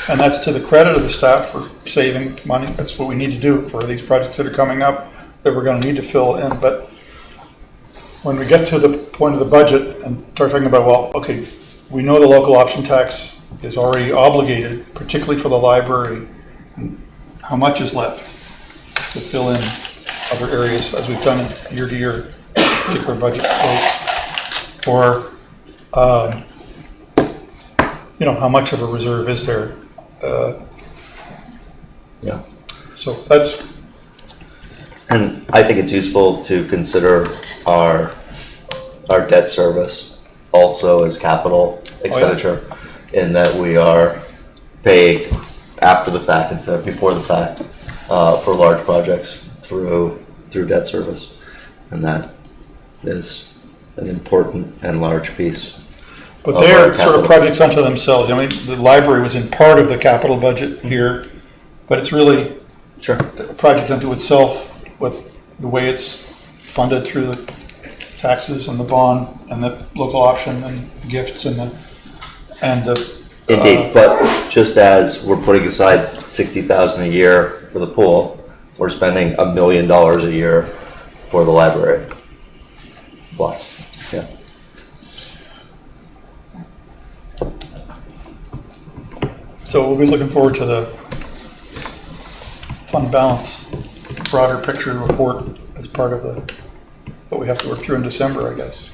And that's to the credit of the staff for saving money. That's what we need to do for these projects that are coming up that we're going to need to fill in. But when we get to the point of the budget and start talking about, we know the local option tax is already obligated, particularly for the library. How much is left to fill in other areas, as we've done year to year, particular budget flows? Or, how much of a reserve is there? Yeah. So that's. And I think it's useful to consider our debt service also as capital expenditure, in that we are paid after the fact instead of before the fact for large projects through debt service, and that is an important and large piece. But they're sort of projects unto themselves. I mean, the library was in part of the capital budget here, but it's really a project unto itself with the way it's funded through the taxes and the bond and the local option and gifts and the. Indeed, but just as we're putting aside $60,000 a year for the pool, we're spending $1 million a year for the library. Plus, yeah. So we'll be looking forward to the fund balance, broader picture report as part of what we have to work through in December, I guess.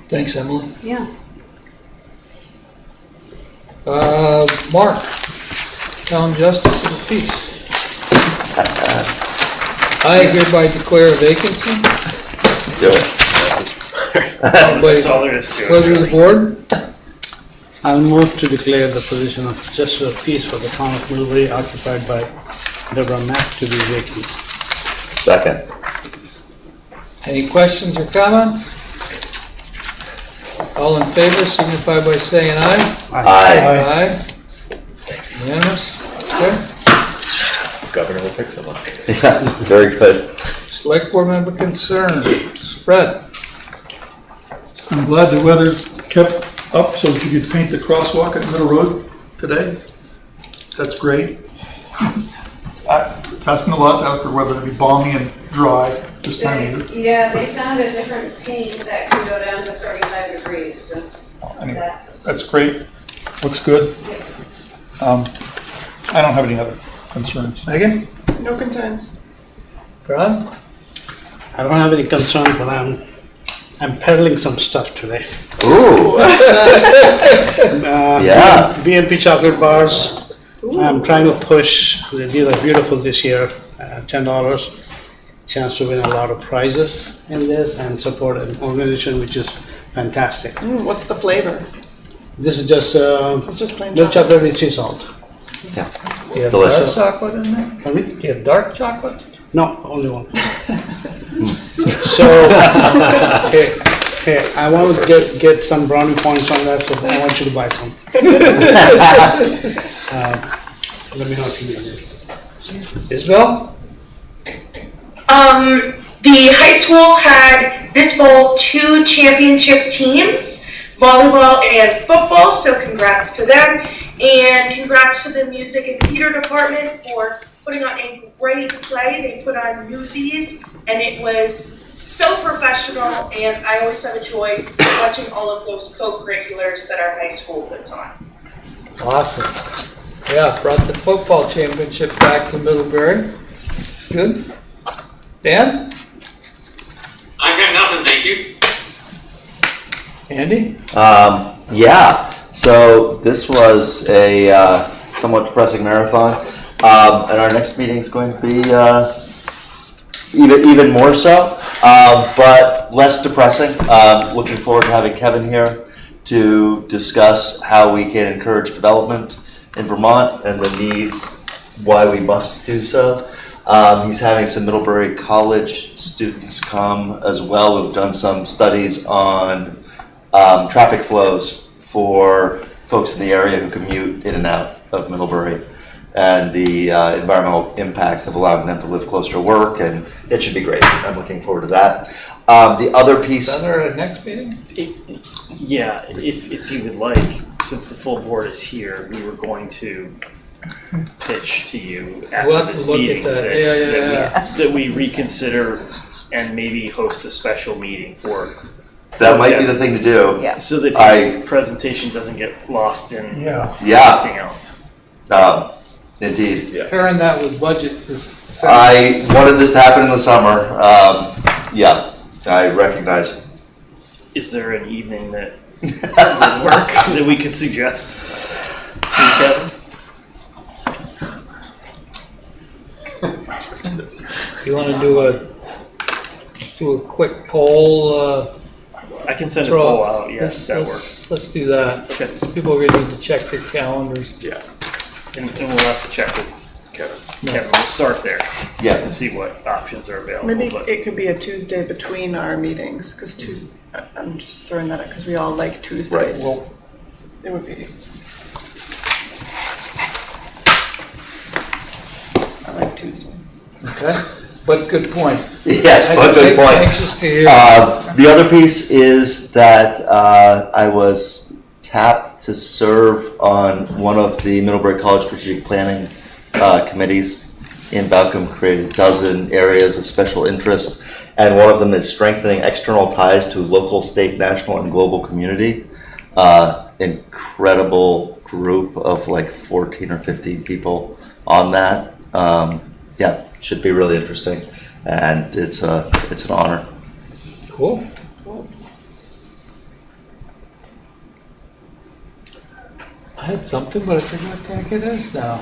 Thanks, Emily. Yeah. Mark, town justice of the peace. I hereby declare a vacancy. Do it. That's all there is to it. Pleasure of the board. I'll move to declare the position of Justice of Peace for the town of Middlebury occupied by Deborah Mack to be vacant. Second. Any questions or comments? All in favor, signify by saying aye. Aye. Aye. Unanimous? Okay. Governor will pick someone. Yeah, very good. Select board member concerns. Fred? I'm glad the weather kept up so that you could paint the crosswalk at Middle Road today. That's great. It's asking a lot to ask for weather to be balmy and dry this time of year. Yeah, they found a different paint that can go down to 35 degrees, so Anyway, that's great. Looks good. I don't have any other concerns. Megan? No concerns. Ron? I don't have any concern, but I'm peddling some stuff today. Ooh, yeah. BNP chocolate bars. I'm trying to push. These are beautiful this year. $10. Chance to win a lot of prizes in this and support an organization which is fantastic. What's the flavor? This is just It's just plain milk chocolate. chocolate with sea salt. Yeah. You have Delicious. dark chocolate in there? Pardon me? You have dark chocolate? No, only one. So, hey, I want to get some brownie points on that, so I want you to buy some. Let me know if you need it. Isabel? The high school had this fall 2 championship teams, volleyball and football, so congrats to them. And congrats to the music and theater department for putting on a great play. They put on Newsies, and it was so professional, and I always have a joy watching all of those co-curriculars that our high school puts on. Awesome. Yeah, brought the football championship back to Middlebury. Good. Dan? I've got nothing, thank you. Andy? Yeah, so this was a somewhat depressing marathon, and our next meeting is going to be even more so, but less depressing. Looking forward to having Kevin here to discuss how we can encourage development in Vermont and the needs why we must do so. He's having some Middlebury College students come as well who've done some studies on traffic flows for folks in the area who commute in and out of Middlebury and the environmental impact of allowing them to live closer to work, and it should be great. I'm looking forward to that. The other piece... Is that our next meeting? Yeah, if you would like, since the full board is here, we were going to pitch to you We'll after have this to look at meeting that. Yeah. that we reconsider and maybe host a special meeting for, That might be the thing to do. Yeah. so that his presentation doesn't get lost in Yeah. everything else. Indeed. Pairing that with budget this. I wanted this to happen in the summer. Yeah, I recognize. Is there an evening that would work that we could suggest to Kevin? You want to do a quick poll? I can send a Throw poll out. out, yes, that works. Let's do that. Okay. People are going to need to check their calendars. Yeah, and we'll have to check with Kevin. Kevin, we'll start there Yeah. and see what options are available. Maybe but it could be a Tuesday between our meetings, because I'm just throwing that out, because we all like Tuesdays. Right, well- It would be. I like Tuesday. Okay, but good point. Yes, but good point. Anxious to hear. The other piece is that I was tapped to serve on one of the Middlebury College strategic planning committees in Balcom, created a dozen areas of special interest, and one of them is strengthening external ties to local, state, national, and global community. Incredible group of like 14 or 15 people on that. Yeah, should be really interesting, and it's an honor. Cool. I had something, but I forgot what the heck it is now.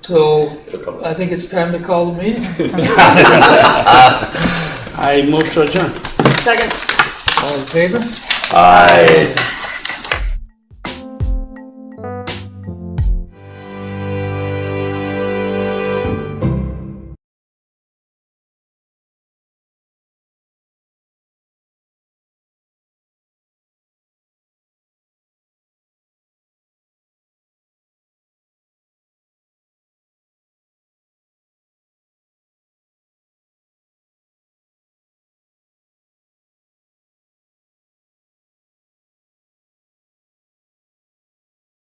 So I think it's time to call the meeting. I move to adjourn. Second. All in favor? I